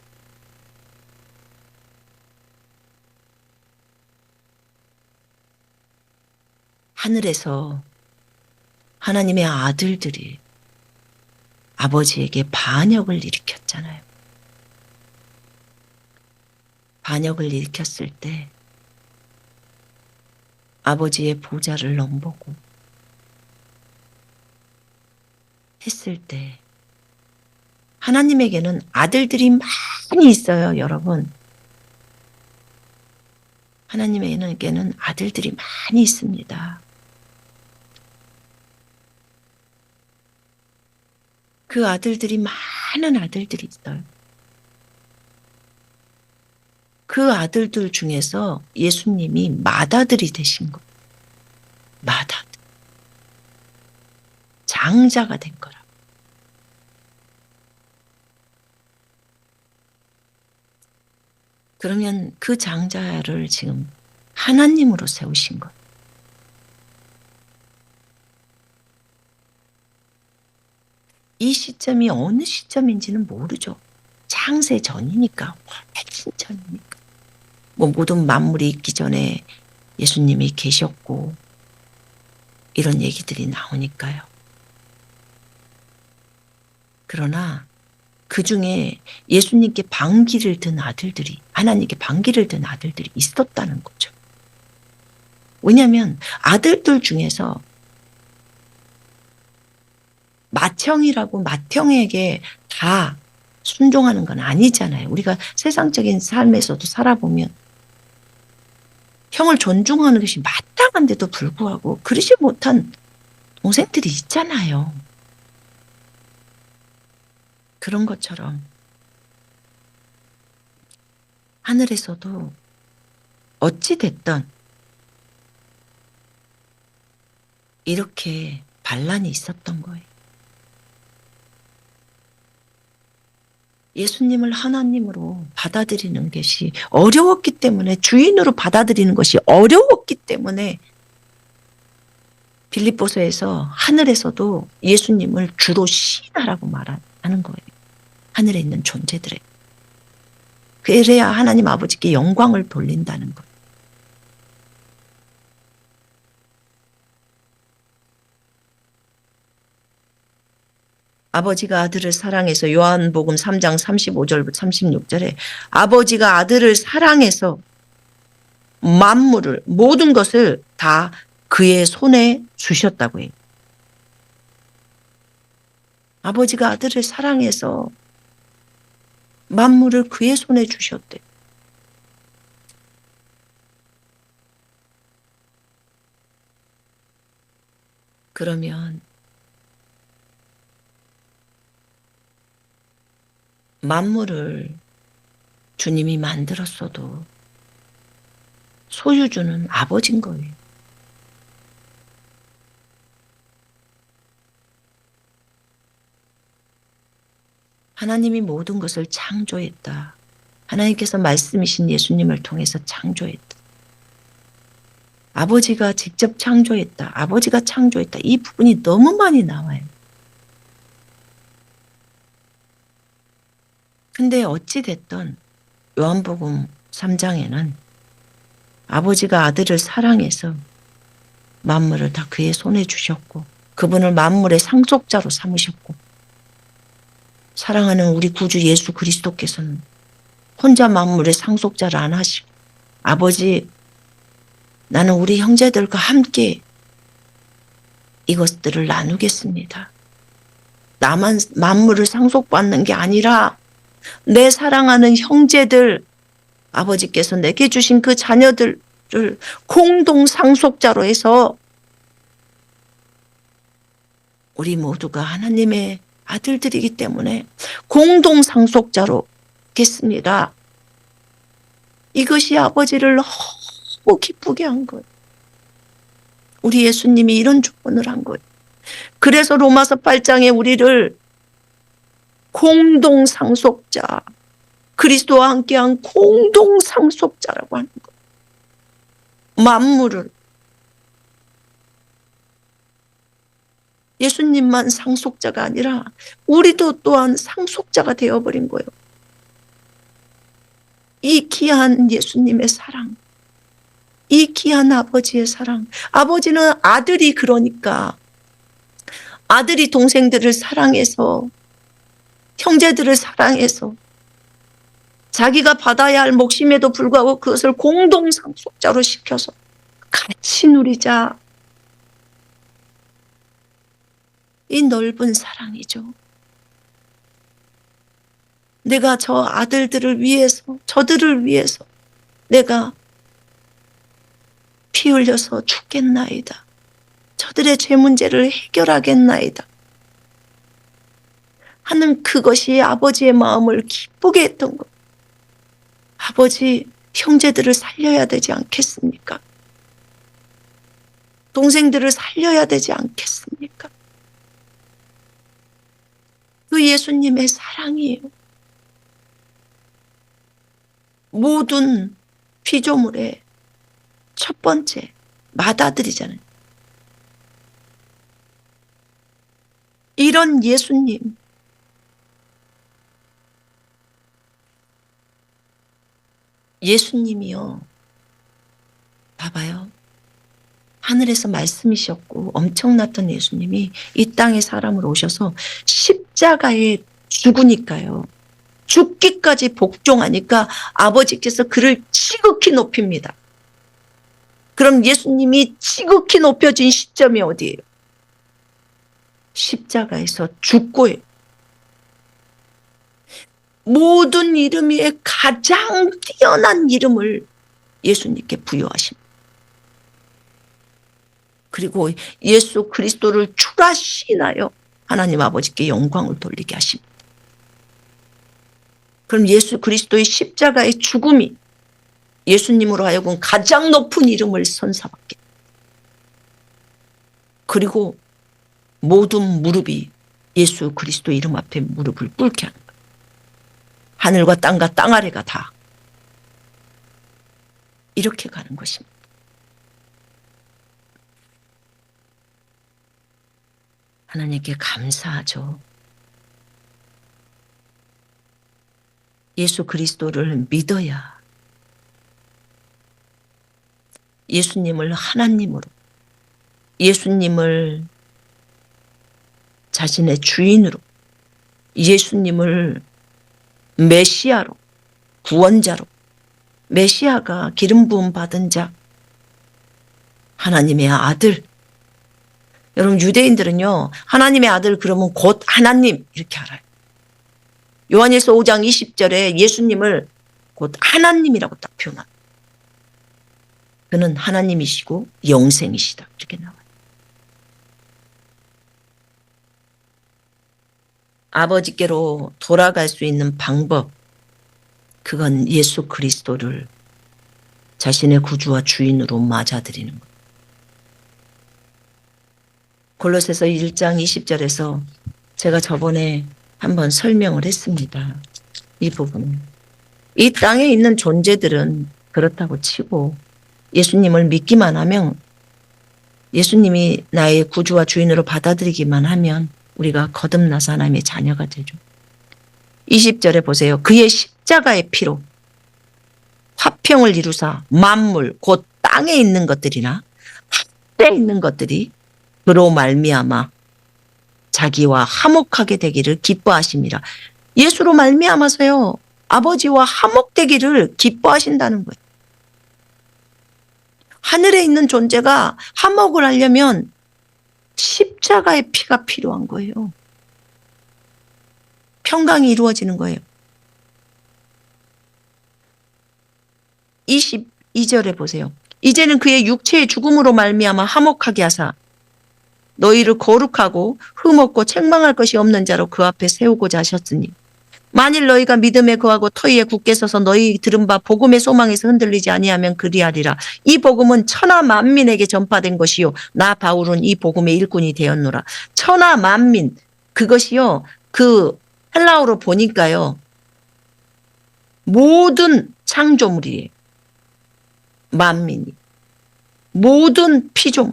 하늘에서 하나님의 아들들이 아버지에게 반역을 일으켰잖아요. 반역을 일으켰을 때 아버지의 보좌를 넘보고 했을 때 하나님에게는 아들들이 많이 있어요, 여러분. 하나님에게는 아들들이 많이 있습니다. 그 아들들이 많은 아들들이 있어요. 그 아들들 중에서 예수님이 맏아들이 되신 거예요. 맏아들. 장자가 된 거라. 그러면 그 장자를 지금 하나님으로 세우신 거예요. 이 시점이 어느 시점인지는 모르죠. 창세 전이니까, 훨씬 전이니까. 모든 만물이 있기 전에 예수님이 계셨고 이런 얘기들이 나오니까요. 그러나 그 중에 예수님께 반기를 든 아들들이, 하나님께 반기를 든 아들들이 있었다는 거죠. 왜냐하면 아들들 중에서 맏형이라고 맏형에게 다 순종하는 건 아니잖아요. 우리가 세상적인 삶에서도 살아보면 형을 존중하는 것이 마땅한데도 불구하고 그러지 못한 동생들이 있잖아요. 그런 것처럼 하늘에서도 어찌 됐든 이렇게 반란이 있었던 거예요. 예수님을 하나님으로 받아들이는 것이 어려웠기 때문에, 주인으로 받아들이는 것이 어려웠기 때문에 빌립보서에서 하늘에서도 예수님을 주로 시인하라고 말하는 거예요. 하늘에 있는 존재들에. 그래야 하나님 아버지께 영광을 돌린다는 거예요. 아버지가 아들을 사랑해서, 요한복음 3장 35절부터 36절에 아버지가 아들을 사랑해서 만물을, 모든 것을 다 그의 손에 주셨다고 해요. 아버지가 아들을 사랑해서 만물을 그의 손에 주셨대. 그러면 만물을 주님이 만들었어도 소유주는 아버지인 거예요. 하나님이 모든 것을 창조했다. 하나님께서 말씀이신 예수님을 통해서 창조했다. 아버지가 직접 창조했다. 아버지가 창조했다. 이 부분이 너무 많이 나와요. 근데 어찌 됐든 요한복음 3장에는 아버지가 아들을 사랑해서 만물을 다 그의 손에 주셨고 그분을 만물의 상속자로 삼으셨고 사랑하는 우리 구주 예수 그리스도께서는 혼자 만물의 상속자를 안 하시고 아버지 나는 우리 형제들과 함께 이것들을 나누겠습니다. 나만 만물을 상속받는 게 아니라 내 사랑하는 형제들 아버지께서 내게 주신 그 자녀들을 공동 상속자로 해서 우리 모두가 하나님의 아들들이기 때문에 공동 상속자로 겠습니다. 이것이 아버지를 너무 기쁘게 한 거예요. 우리 예수님이 이런 조언을 한 거예요. 그래서 로마서 8장에 우리를 공동 상속자, 그리스도와 함께한 공동 상속자라고 하는 거예요. 만물을. 예수님만 상속자가 아니라 우리도 또한 상속자가 되어버린 거예요. 이 귀한 예수님의 사랑, 이 귀한 아버지의 사랑. 아버지는 아들이 그러니까 아들이 동생들을 사랑해서, 형제들을 사랑해서 자기가 받아야 할 몫임에도 불구하고 그것을 공동 상속자로 시켜서 같이 누리자. 이 넓은 사랑이죠. 내가 저 아들들을 위해서, 저들을 위해서 내가 피 흘려서 죽겠나이다. 저들의 죄 문제를 해결하겠나이다 하는 그것이 아버지의 마음을 기쁘게 했던 것. 아버지, 형제들을 살려야 되지 않겠습니까? 동생들을 살려야 되지 않겠습니까? 그 예수님의 사랑이에요. 모든 피조물의 첫 번째 맏아들이잖아요. 이런 예수님, 예수님이요. 봐봐요. 하늘에서 말씀이셨고 엄청났던 예수님이 이 땅에 사람으로 오셔서 십자가에 죽으니까요. 죽기까지 복종하니까 아버지께서 그를 지극히 높입니다. 그럼 예수님이 지극히 높여진 시점이 어디예요? 십자가에서 죽고요. 모든 이름 위에 가장 뛰어난 이름을 예수님께 부여하십니다. 그리고 예수 그리스도를 출하시나요? 하나님 아버지께 영광을 돌리게 하십니다. 그럼 예수 그리스도의 십자가의 죽음이 예수님으로 하여금 가장 높은 이름을 선사받게. 그리고 모든 무릎이 예수 그리스도 이름 앞에 무릎을 꿇게 하는 거예요. 하늘과 땅과 땅 아래가 다 이렇게 가는 것입니다. 하나님께 감사하죠. 예수 그리스도를 믿어야 예수님을 하나님으로, 예수님을 자신의 주인으로, 예수님을 메시아로, 구원자로, 메시아가 기름 부음 받은 자, 하나님의 아들. 여러분 유대인들은요, 하나님의 아들 그러면 곧 하나님 이렇게 알아요. 요한일서 5장 20절에 예수님을 곧 하나님이라고 딱 표현합니다. 그는 하나님이시고 영생이시다 이렇게 나와요. 아버지께로 돌아갈 수 있는 방법, 그건 예수 그리스도를 자신의 구주와 주인으로 맞아들이는 것. 골로새서 1장 20절에서 제가 저번에 한번 설명을 했습니다. 이 부분. 이 땅에 있는 존재들은 그렇다고 치고 예수님을 믿기만 하면, 예수님이 나의 구주와 주인으로 받아들이기만 하면 우리가 거듭나서 하나님의 자녀가 되죠. 20절에 보세요. 그의 십자가의 피로 화평을 이루사 만물 곧 땅에 있는 것들이나 하늘에 있는 것들이 그로 말미암아 자기와 화목하게 되기를 기뻐하심이라. 예수로 말미암아서요, 아버지와 화목되기를 기뻐하신다는 거예요. 하늘에 있는 존재가 화목을 하려면 십자가의 피가 필요한 거예요. 평강이 이루어지는 거예요. 22절에 보세요. 이제는 그의 육체의 죽음으로 말미암아 화목하게 하사 너희를 거룩하고 흠없고 책망할 것이 없는 자로 그 앞에 세우고자 하셨으니 만일 너희가 믿음에 거하고 터위에 굳게 서서 너희 들은 바 복음의 소망에서 흔들리지 아니하면 그리하리라. 이 복음은 천하 만민에게 전파된 것이요 나 바울은 이 복음의 일꾼이 되었노라. 천하 만민 그것이요 그 헬라어로 보니까요 모든 창조물이에요. 만민이 모든 피조물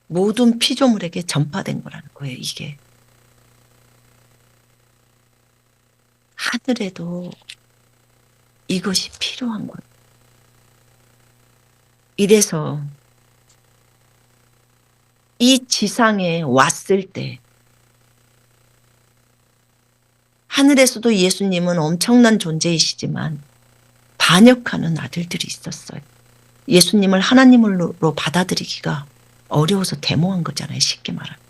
모든 피조물에게 전파된 거라는 거예요. 이게 하늘에도 이것이 필요한 거예요. 이래서 이 지상에 왔을 때 하늘에서도 예수님은 엄청난 존재이시지만 반역하는 아들들이 있었어요. 예수님을 하나님으로 받아들이기가 어려워서 데모한 거잖아요. 쉽게 말하면.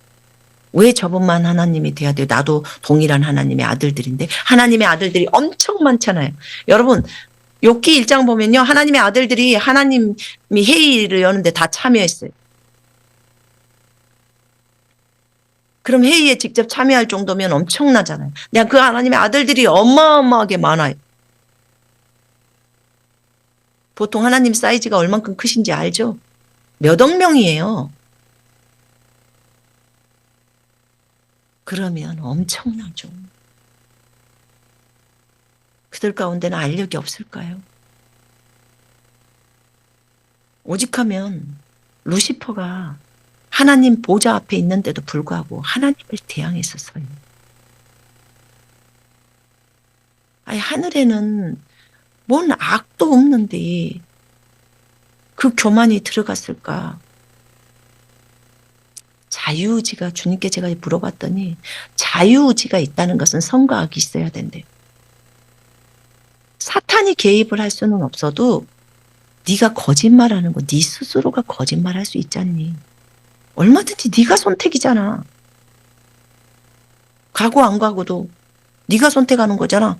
왜 저분만 하나님이 돼야 돼요? 나도 동일한 하나님의 아들들인데 하나님의 아들들이 엄청 많잖아요. 여러분 욥기 1장 보면요. 하나님의 아들들이 하나님이 회의를 여는데 다 참여했어요. 그럼 회의에 직접 참여할 정도면 엄청나잖아요. 그냥 그 하나님의 아들들이 어마어마하게 많아요. 보통 하나님 사이즈가 얼만큼 크신지 알죠? 몇억 명이에요. 그러면 엄청나죠. 그들 가운데는 알력이 없을까요? 오직하면 루시퍼가 하나님 보좌 앞에 있는데도 불구하고 하나님을 대항했었어요. 아니 하늘에는 뭔 악도 없는데 그 교만이 들어갔을까? 자유의지가 주님께 제가 물어봤더니 자유의지가 있다는 것은 선과 악이 있어야 된대. 사탄이 개입을 할 수는 없어도 네가 거짓말하는 거 네 스스로가 거짓말할 수 있잖니. 얼마든지 네가 선택이잖아. 가고 안 가고도 네가 선택하는 거잖아.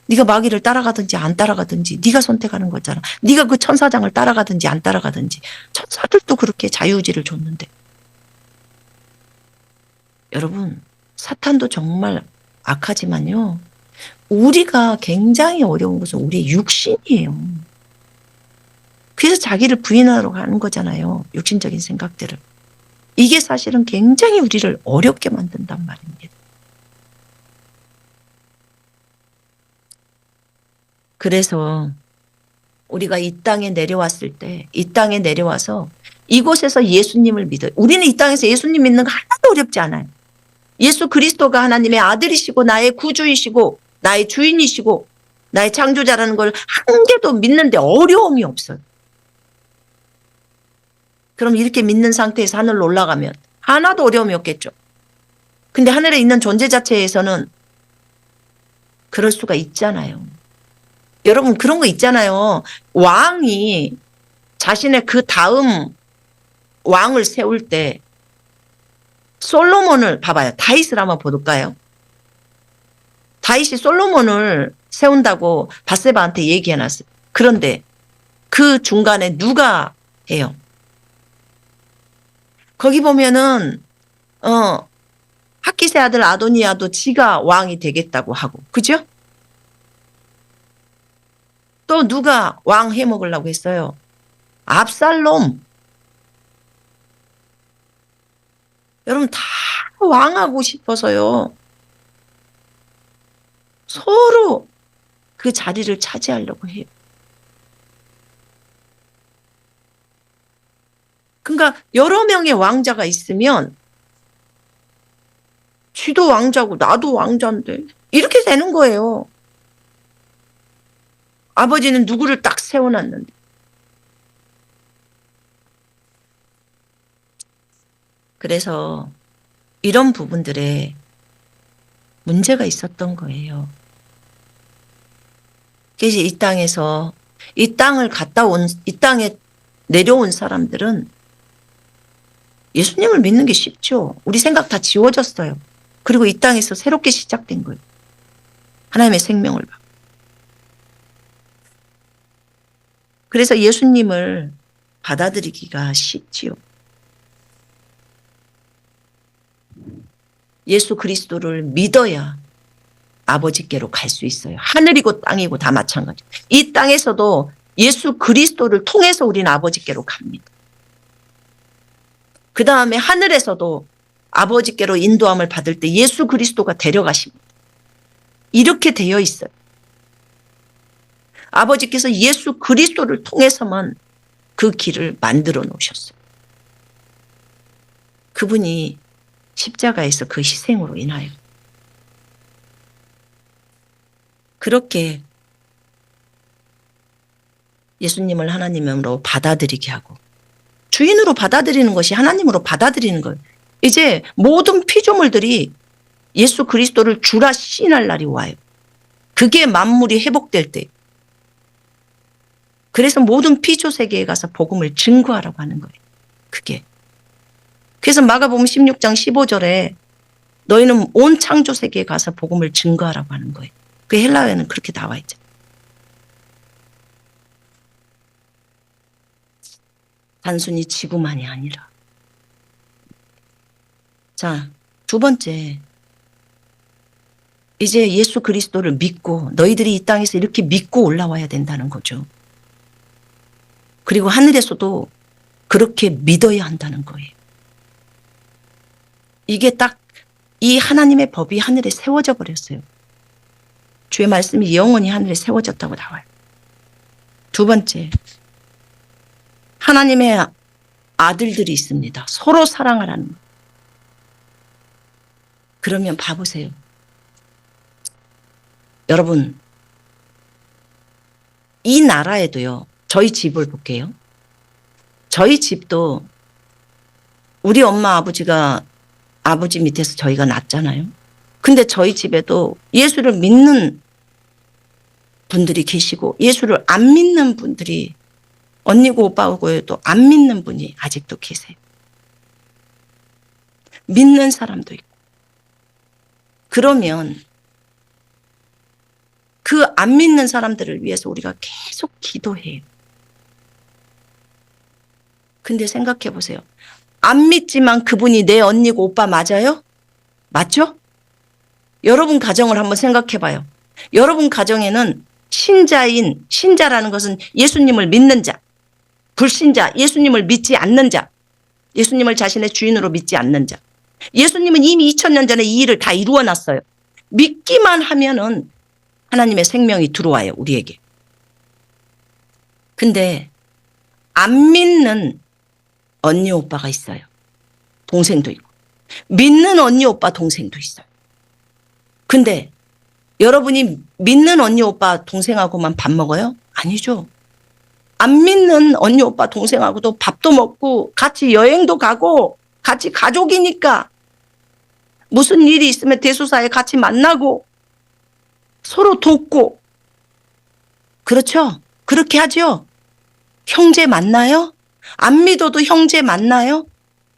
네가 마귀를 따라가든지 안 따라가든지 네가 선택하는 거잖아. 네가 그 천사장을 따라가든지 안 따라가든지 천사들도 그렇게 자유의지를 줬는데 여러분 사탄도 정말 악하지만요. 우리가 굉장히 어려운 것은 우리의 육신이에요. 그래서 자기를 부인하러 가는 거잖아요. 육신적인 생각들을. 이게 사실은 굉장히 우리를 어렵게 만든단 말입니다. 그래서 우리가 이 땅에 내려왔을 때 이 땅에 내려와서 이곳에서 예수님을 믿어요. 우리는 이 땅에서 예수님 믿는 거 하나도 어렵지 않아요. 예수 그리스도가 하나님의 아들이시고 나의 구주이시고 나의 주인이시고 나의 창조자라는 걸 한 개도 믿는데 어려움이 없어요. 그럼 이렇게 믿는 상태에서 하늘로 올라가면 하나도 어려움이 없겠죠. 근데 하늘에 있는 존재 자체에서는 그럴 수가 있잖아요. 여러분 그런 거 있잖아요. 왕이 자신의 그 다음 왕을 세울 때 솔로몬을 봐봐요. 다윗을 한번 볼까요? 다윗이 솔로몬을 세운다고 밧세바한테 얘기해놨어요. 그런데 그 중간에 누가 해요? 거기 보면은 핫깃의 아들 아도니아도 지가 왕이 되겠다고 하고 그죠? 또 누가 왕 해먹으려고 했어요? 압살롬. 여러분 다 왕하고 싶어서요. 서로 그 자리를 차지하려고 해요. 그러니까 여러 명의 왕자가 있으면 쥐도 왕자고 나도 왕자인데 이렇게 되는 거예요. 아버지는 누구를 딱 세워놨는데. 그래서 이런 부분들에 문제가 있었던 거예요. 그래서 이 땅에서 이 땅을 갔다 온, 이 땅에 내려온 사람들은 예수님을 믿는 게 쉽죠. 우리 생각 다 지워졌어요. 그리고 이 땅에서 새롭게 시작된 거예요. 하나님의 생명을 받고. 그래서 예수님을 받아들이기가 쉽지요. 예수 그리스도를 믿어야 아버지께로 갈 수 있어요. 하늘이고 땅이고 다 마찬가지. 이 땅에서도 예수 그리스도를 통해서 우리는 아버지께로 갑니다. 그 다음에 하늘에서도 아버지께로 인도함을 받을 때 예수 그리스도가 데려가십니다. 이렇게 되어 있어요. 아버지께서 예수 그리스도를 통해서만 그 길을 만들어 놓으셨어요. 그분이 십자가에서 그 희생으로 인하여 그렇게 예수님을 하나님으로 받아들이게 하고 주인으로 받아들이는 것이 하나님으로 받아들이는 거예요. 이제 모든 피조물들이 예수 그리스도를 주라 시인할 날이 와요. 그게 만물이 회복될 때. 그래서 모든 피조 세계에 가서 복음을 증거하라고 하는 거예요. 그게. 그래서 마가복음 16장 15절에 너희는 온 창조 세계에 가서 복음을 증거하라고 하는 거예요. 그 헬라어에는 그렇게 나와 있죠. 단순히 지구만이 아니라. 자, 두 번째. 이제 예수 그리스도를 믿고 너희들이 이 땅에서 이렇게 믿고 올라와야 된다는 거죠. 그리고 하늘에서도 그렇게 믿어야 한다는 거예요. 이게 딱 이 하나님의 법이 하늘에 세워져 버렸어요. 주의 말씀이 영원히 하늘에 세워졌다고 나와요. 두 번째, 하나님의 아들들이 있습니다. 서로 사랑하라는 거. 그러면 봐보세요. 여러분, 이 나라에도요. 저희 집을 볼게요. 저희 집도 우리 엄마 아버지가 아버지 밑에서 저희가 낳았잖아요. 근데 저희 집에도 예수를 믿는 분들이 계시고 예수를 안 믿는 분들이 언니고 오빠고도 안 믿는 분이 아직도 계세요. 믿는 사람도 있고. 그러면 그 안 믿는 사람들을 위해서 우리가 계속 기도해요. 근데 생각해 보세요. 안 믿지만 그분이 내 언니고 오빠 맞아요? 맞죠? 여러분 가정을 한번 생각해 봐요. 여러분 가정에는 신자라는 것은 예수님을 믿는 자, 불신자, 예수님을 믿지 않는 자, 예수님을 자신의 주인으로 믿지 않는 자. 예수님은 이미 2000년 전에 이 일을 다 이루어 놨어요. 믿기만 하면은 하나님의 생명이 들어와요, 우리에게. 근데 안 믿는 언니 오빠가 있어요. 동생도 있고. 믿는 언니 오빠 동생도 있어요. 근데 여러분이 믿는 언니 오빠 동생하고만 밥 먹어요? 아니죠. 안 믿는 언니 오빠 동생하고도 밥도 먹고 같이 여행도 가고 같이 가족이니까 무슨 일이 있으면 대소사에 같이 만나고 서로 돕고 그렇죠? 그렇게 하죠. 형제 만나요? 안 믿어도 형제 만나요?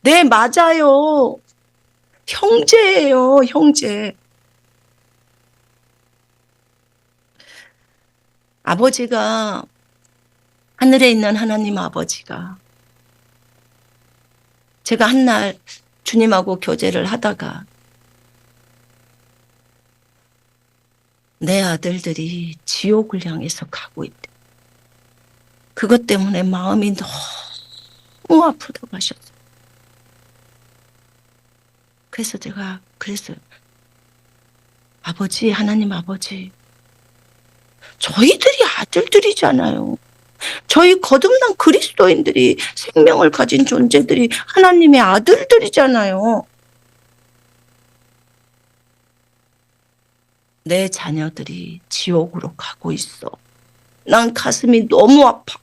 네, 맞아요. 형제예요, 형제. 아버지가 하늘에 있는 하나님 아버지가 제가 한날 주님하고 교제를 하다가 내 아들들이 지옥을 향해서 가고 있대. 그것 때문에 마음이 너무 아프다고 하셨어요. 그래서 제가 그랬어요. 아버지, 하나님 아버지, 저희들이 아들들이잖아요. 저희 거듭난 그리스도인들이 생명을 가진 존재들이 하나님의 아들들이잖아요. 내 자녀들이 지옥으로 가고 있어. 난 가슴이 너무 아파.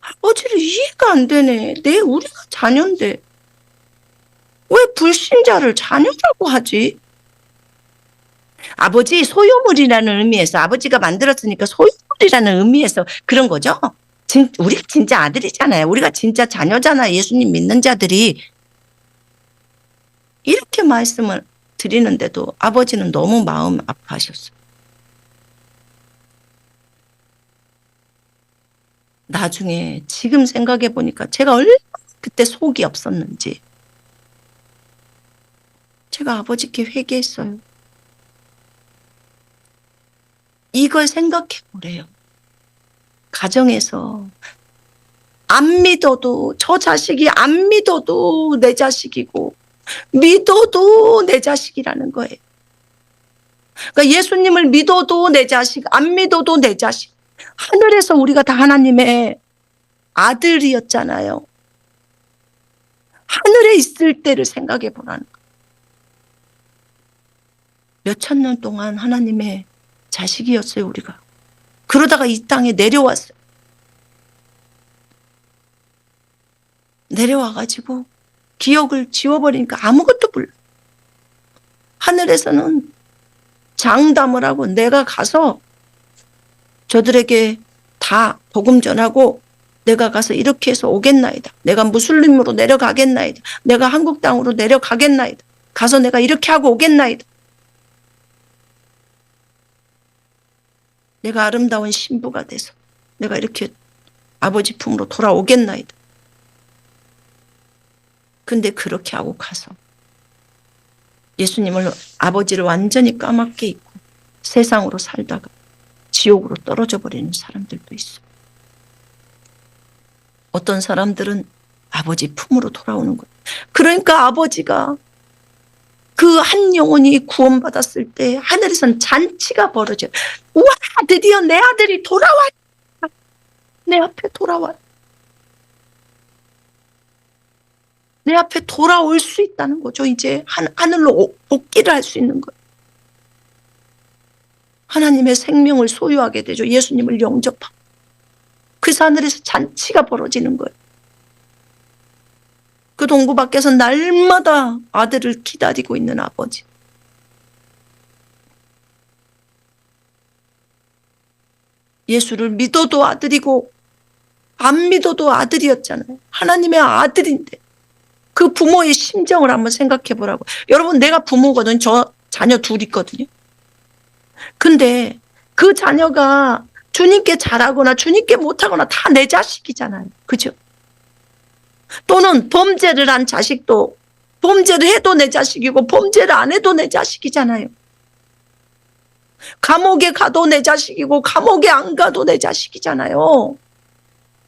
아버지를 이해가 안 되네. 우리가 자녀인데 왜 불신자를 자녀라고 하지? 아버지 소유물이라는 의미에서 아버지가 만들었으니까 소유물이라는 의미에서 그런 거죠. 우리가 진짜 아들이잖아요. 우리가 진짜 자녀잖아요. 예수님 믿는 자들이. 이렇게 말씀을 드리는데도 아버지는 너무 마음 아파하셨어요. 나중에 지금 생각해 보니까 제가 얼마나 그때 속이 없었는지 제가 아버지께 회개했어요. 이걸 생각해 보래요. 가정에서 안 믿어도 저 자식이 안 믿어도 내 자식이고 믿어도 내 자식이라는 거예요. 그러니까 예수님을 믿어도 내 자식, 안 믿어도 내 자식. 하늘에서 우리가 다 하나님의 아들이었잖아요. 하늘에 있을 때를 생각해 보라는 거예요. 몇천 년 동안 하나님의 자식이었어요, 우리가. 그러다가 이 땅에 내려왔어요. 내려와가지고 기억을 지워버리니까 아무것도 몰라. 하늘에서는 장담을 하고 내가 가서 저들에게 다 복음 전하고 내가 가서 이렇게 해서 오겠나이다. 내가 무슬림으로 내려가겠나이다. 내가 한국 땅으로 내려가겠나이다. 가서 내가 이렇게 하고 오겠나이다. 내가 아름다운 신부가 돼서 내가 이렇게 아버지 품으로 돌아오겠나이다. 근데 그렇게 하고 가서 예수님을 아버지를 완전히 까맣게 잊고 세상으로 살다가 지옥으로 떨어져 버리는 사람들도 있어요. 어떤 사람들은 아버지 품으로 돌아오는 거예요. 그러니까 아버지가 그 한 영혼이 구원받았을 때 하늘에선 잔치가 벌어져요. 우와, 드디어 내 아들이 돌아왔다. 내 앞에 돌아왔다. 내 앞에 돌아올 수 있다는 거죠. 이제 하늘로 복귀를 할 수 있는 거예요. 하나님의 생명을 소유하게 되죠. 예수님을 영접하고. 그래서 하늘에서 잔치가 벌어지는 거예요. 그 동굴 밖에서 날마다 아들을 기다리고 있는 아버지. 예수를 믿어도 아들이고 안 믿어도 아들이었잖아요. 하나님의 아들인데 그 부모의 심정을 한번 생각해 보라고. 여러분, 내가 부모거든. 저 자녀 둘 있거든요. 근데 그 자녀가 주님께 잘하거나 주님께 못하거나 다 내 자식이잖아요. 그죠? 또는 범죄를 한 자식도 범죄를 해도 내 자식이고 범죄를 안 해도 내 자식이잖아요. 감옥에 가도 내 자식이고 감옥에 안 가도 내 자식이잖아요.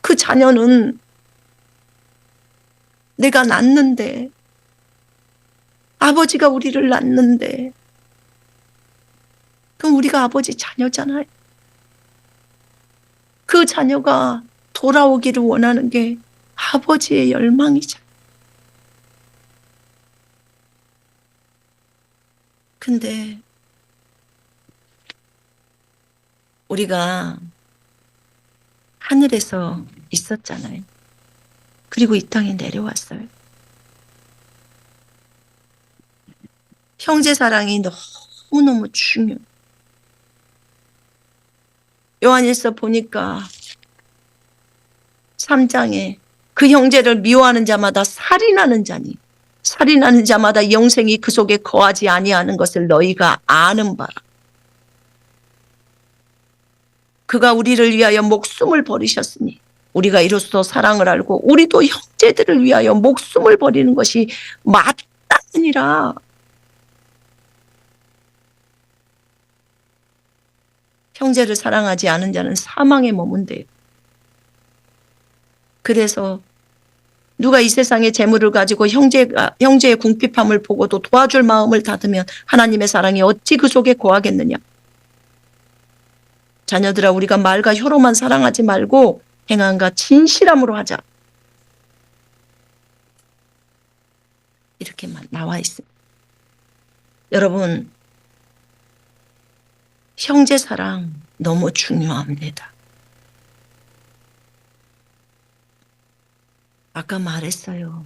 그 자녀는 내가 낳는데 아버지가 우리를 낳는데 그럼 우리가 아버지 자녀잖아요. 그 자녀가 돌아오기를 원하는 게 아버지의 열망이잖아요. 근데 우리가 하늘에서 있었잖아요. 그리고 이 땅에 내려왔어요. 형제 사랑이 너무너무 중요해요. 요한일서 보니까 3장에 그 형제를 미워하는 자마다 살인하는 자니 살인하는 자마다 영생이 그 속에 거하지 아니하는 것을 너희가 아는 바라. 그가 우리를 위하여 목숨을 버리셨으니 우리가 이로써 사랑을 알고 우리도 형제들을 위하여 목숨을 버리는 것이 마땅하니라. 형제를 사랑하지 않은 자는 사망에 머문대요. 그래서 누가 이 세상의 재물을 가지고 형제의 궁핍함을 보고도 도와줄 마음을 닫으면 하나님의 사랑이 어찌 그 속에 거하겠느냐. 자녀들아, 우리가 말과 혀로만 사랑하지 말고 행함과 진실함으로 하자. 이렇게만 나와 있습니다. 여러분, 형제 사랑 너무 중요합니다. 아까 말했어요.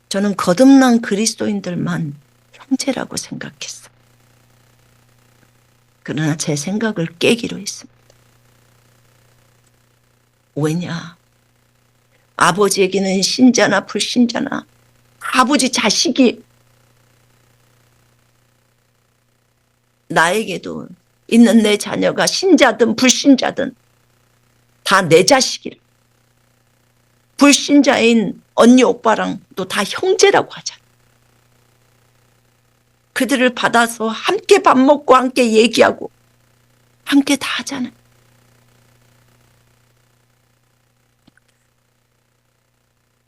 저는 거듭난 그리스도인들만 형제라고 생각했어요. 그러나 제 생각을 깨기로 했습니다. 왜냐? 아버지에게는 신자나 불신자나 아버지 자식이 나에게도 있는 내 자녀가 신자든 불신자든 다 내 자식이라. 불신자인 언니 오빠랑도 다 형제라고 하잖아. 그들을 받아서 함께 밥 먹고 함께 얘기하고 함께 다 하잖아요.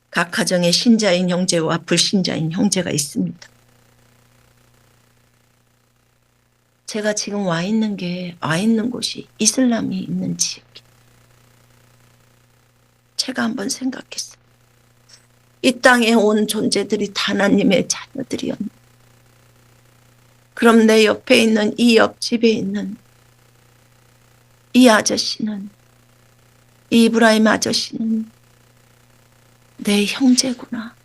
각 가정에 신자인 형제와 불신자인 형제가 있습니다. 제가 지금 와 있는 곳이 이슬람이 있는 지역이에요. 제가 한번 생각했어요. 이 땅에 온 존재들이 다 하나님의 자녀들이었는데, 그럼 내 옆에 있는 이 옆집에 있는 이 아저씨는, 이 이브라임 아저씨는 내 형제구나.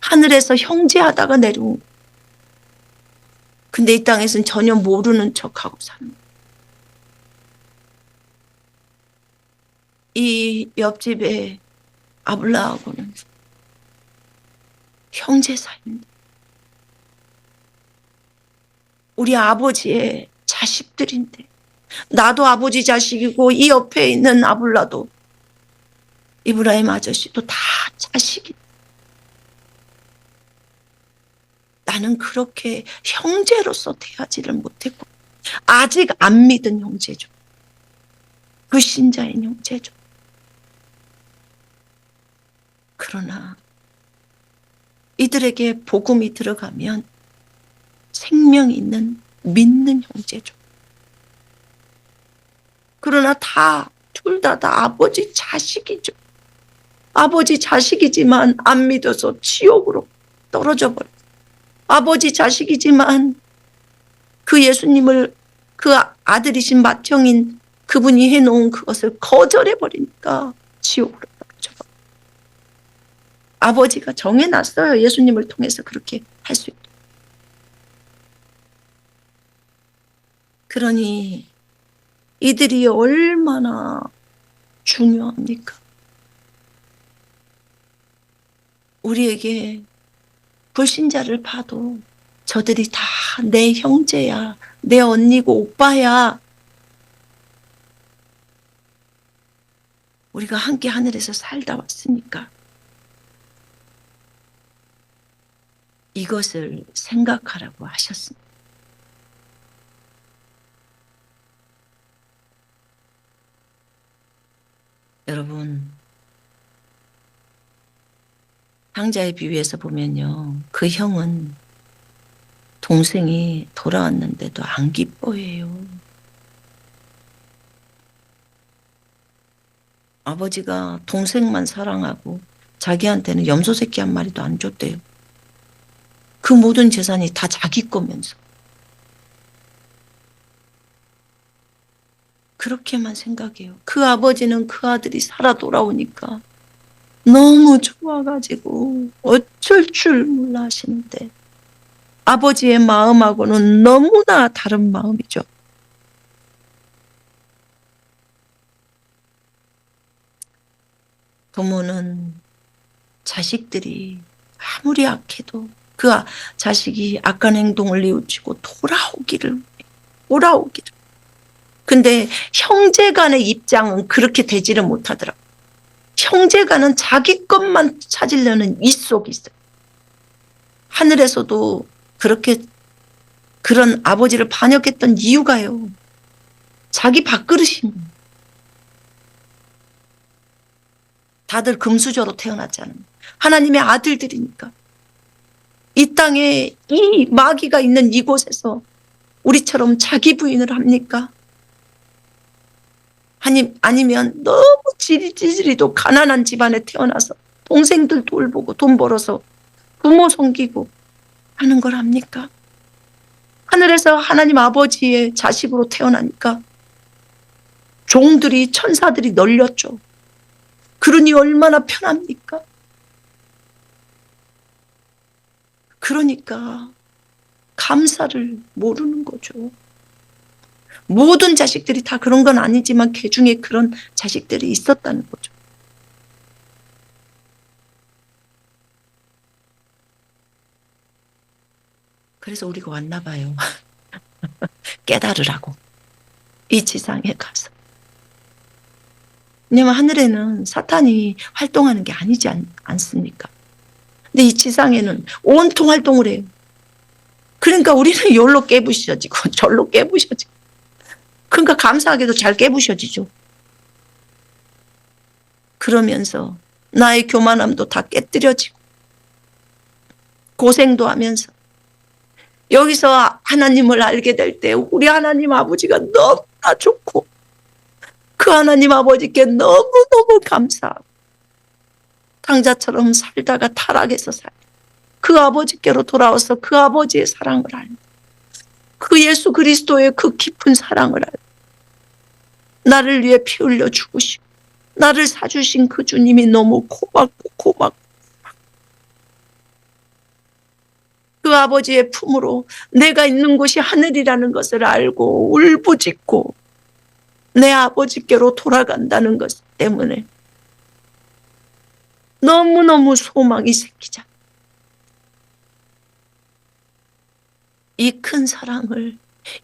하늘에서 형제하다가 내려온 거야. 근데 이 땅에서는 전혀 모르는 척하고 사는 거야. 이 옆집에 아블라하고는 형제 사이인데, 우리 아버지의 자식들인데, 나도 아버지 자식이고 이 옆에 있는 아블라도 이브라임 아저씨도 다 자식이다. 나는 그렇게 형제로서 대하지를 못했고, 아직 안 믿은 형제죠. 불신자인 형제죠. 그러나 이들에게 복음이 들어가면 생명이 있는 믿는 형제죠. 그러나 둘 다 아버지 자식이죠. 아버지 자식이지만 안 믿어서 지옥으로 떨어져 버려요. 아버지 자식이지만 그 예수님을 그 아들이신 맏형인 그분이 해놓은 그것을 거절해 버리니까 지옥으로 떨어져 버려요. 아버지가 정해놨어요. 예수님을 통해서 그렇게 할 수 있도록. 그러니 이들이 얼마나 중요합니까? 우리에게 불신자를 봐도 저들이 다 내 형제야, 내 언니고 오빠야. 우리가 함께 하늘에서 살다 왔으니까 이것을 생각하라고 하셨습니다. 여러분, 상자의 비유에서 보면요, 그 형은 동생이 돌아왔는데도 안 기뻐해요. 아버지가 동생만 사랑하고 자기한테는 염소 새끼 한 마리도 안 줬대요. 그 모든 재산이 다 자기 거면서. 그렇게만 생각해요. 그 아버지는 그 아들이 살아 돌아오니까 너무 좋아가지고 어쩔 줄 몰라 하시는데, 아버지의 마음하고는 너무나 다른 마음이죠. 부모는 자식들이 아무리 악해도 그 자식이 악한 행동을 뉘우치고 돌아오기를. 근데 형제간의 입장은 그렇게 되지를 못하더라고요. 형제간은 자기 것만 찾으려는 이 속이 있어요. 하늘에서도 그런 아버지를 반역했던 이유가요, 자기 밥그릇이에요. 다들 금수저로 태어났잖아요. 하나님의 아들들이니까. 이 땅에 이 마귀가 있는 이곳에서 우리처럼 자기 부인을 합니까? 아니면 너무 지리지리도 가난한 집안에 태어나서 동생들 돌보고 돈 벌어서 부모 섬기고 하는 걸 합니까? 하늘에서 하나님 아버지의 자식으로 태어나니까 종들이, 천사들이 널렸죠. 그러니 얼마나 편합니까? 그러니까 감사를 모르는 거죠. 모든 자식들이 다 그런 건 아니지만 그 중에 그런 자식들이 있었다는 거죠. 그래서 우리가 왔나 봐요. 깨달으라고. 이 지상에 가서. 왜냐하면 하늘에는 사탄이 활동하는 게 아니지 않습니까? 근데 이 지상에는 온통 활동을 해요. 그러니까 우리는 여기로 깨부셔지고 절로 깨부셔지고, 그러니까 감사하게도 잘 깨부셔지죠. 그러면서 나의 교만함도 다 깨뜨려지고 고생도 하면서 여기서 하나님을 알게 될 때 우리 하나님 아버지가 너무나 좋고 그 하나님 아버지께 너무너무 감사하고, 강자처럼 살다가 타락해서 그 아버지께로 돌아와서 그 아버지의 사랑을 알고 그 예수 그리스도의 그 깊은 사랑을 알고 나를 위해 피 흘려 죽으시고 나를 사주신 그 주님이 너무 고맙고 그 아버지의 품으로 내가 있는 곳이 하늘이라는 것을 알고 울부짖고 내 아버지께로 돌아간다는 것 때문에 너무너무 소망이 생기자. 이 큰 사랑을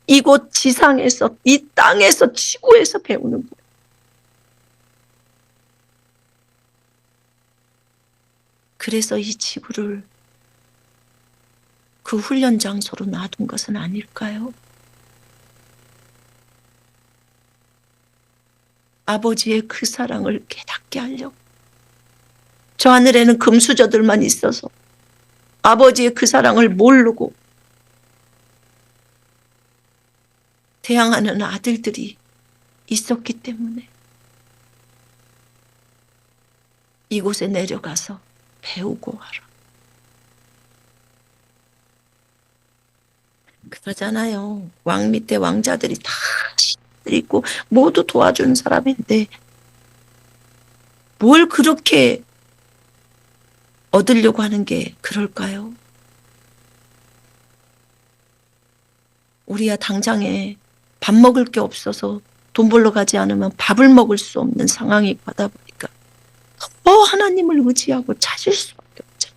이곳 지상에서, 이 땅에서, 지구에서 배우는 거예요. 그래서 이 지구를 그 훈련 장소로 놔둔 것은 아닐까요? 아버지의 그 사랑을 깨닫게 하려고. 저 하늘에는 금수저들만 있어서 아버지의 그 사랑을 모르고 대항하는 아들들이 있었기 때문에 이곳에 내려가서 배우고 하라. 그러잖아요. 왕 밑에 왕자들이 다 신들이 있고 모두 도와주는 사람인데 뭘 그렇게 얻으려고 하는 게 그럴까요? 우리야 당장에 밥 먹을 게 없어서 돈 벌러 가지 않으면 밥을 먹을 수 없는 상황이 가다 보니까 더 하나님을 의지하고 찾을 수밖에 없죠.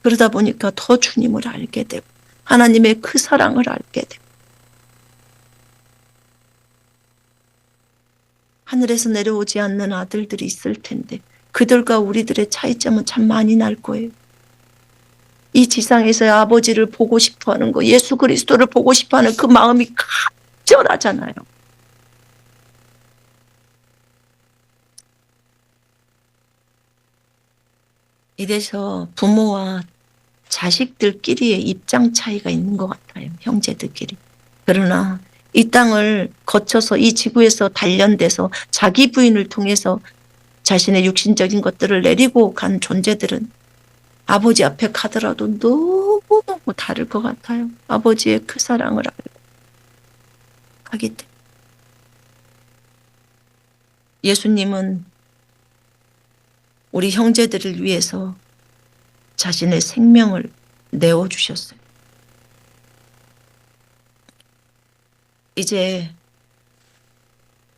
그러다 보니까 더 주님을 알게 되고 하나님의 그 사랑을 알게 되고 하늘에서 내려오지 않는 아들들이 있을 텐데 그들과 우리들의 차이점은 참 많이 날 거예요. 이 지상에서의 아버지를 보고 싶어하는 거, 예수 그리스도를 보고 싶어하는 그 마음이 간절하잖아요. 이래서 부모와 자식들끼리의 입장 차이가 있는 것 같아요. 형제들끼리. 그러나 이 땅을 거쳐서 이 지구에서 단련돼서 자기 부인을 통해서 자신의 육신적인 것들을 내리고 간 존재들은 아버지 앞에 가더라도 너무너무 다를 것 같아요. 아버지의 그 사랑을 알고 가기 때문에. 예수님은 우리 형제들을 위해서 자신의 생명을 내어주셨어요. 이제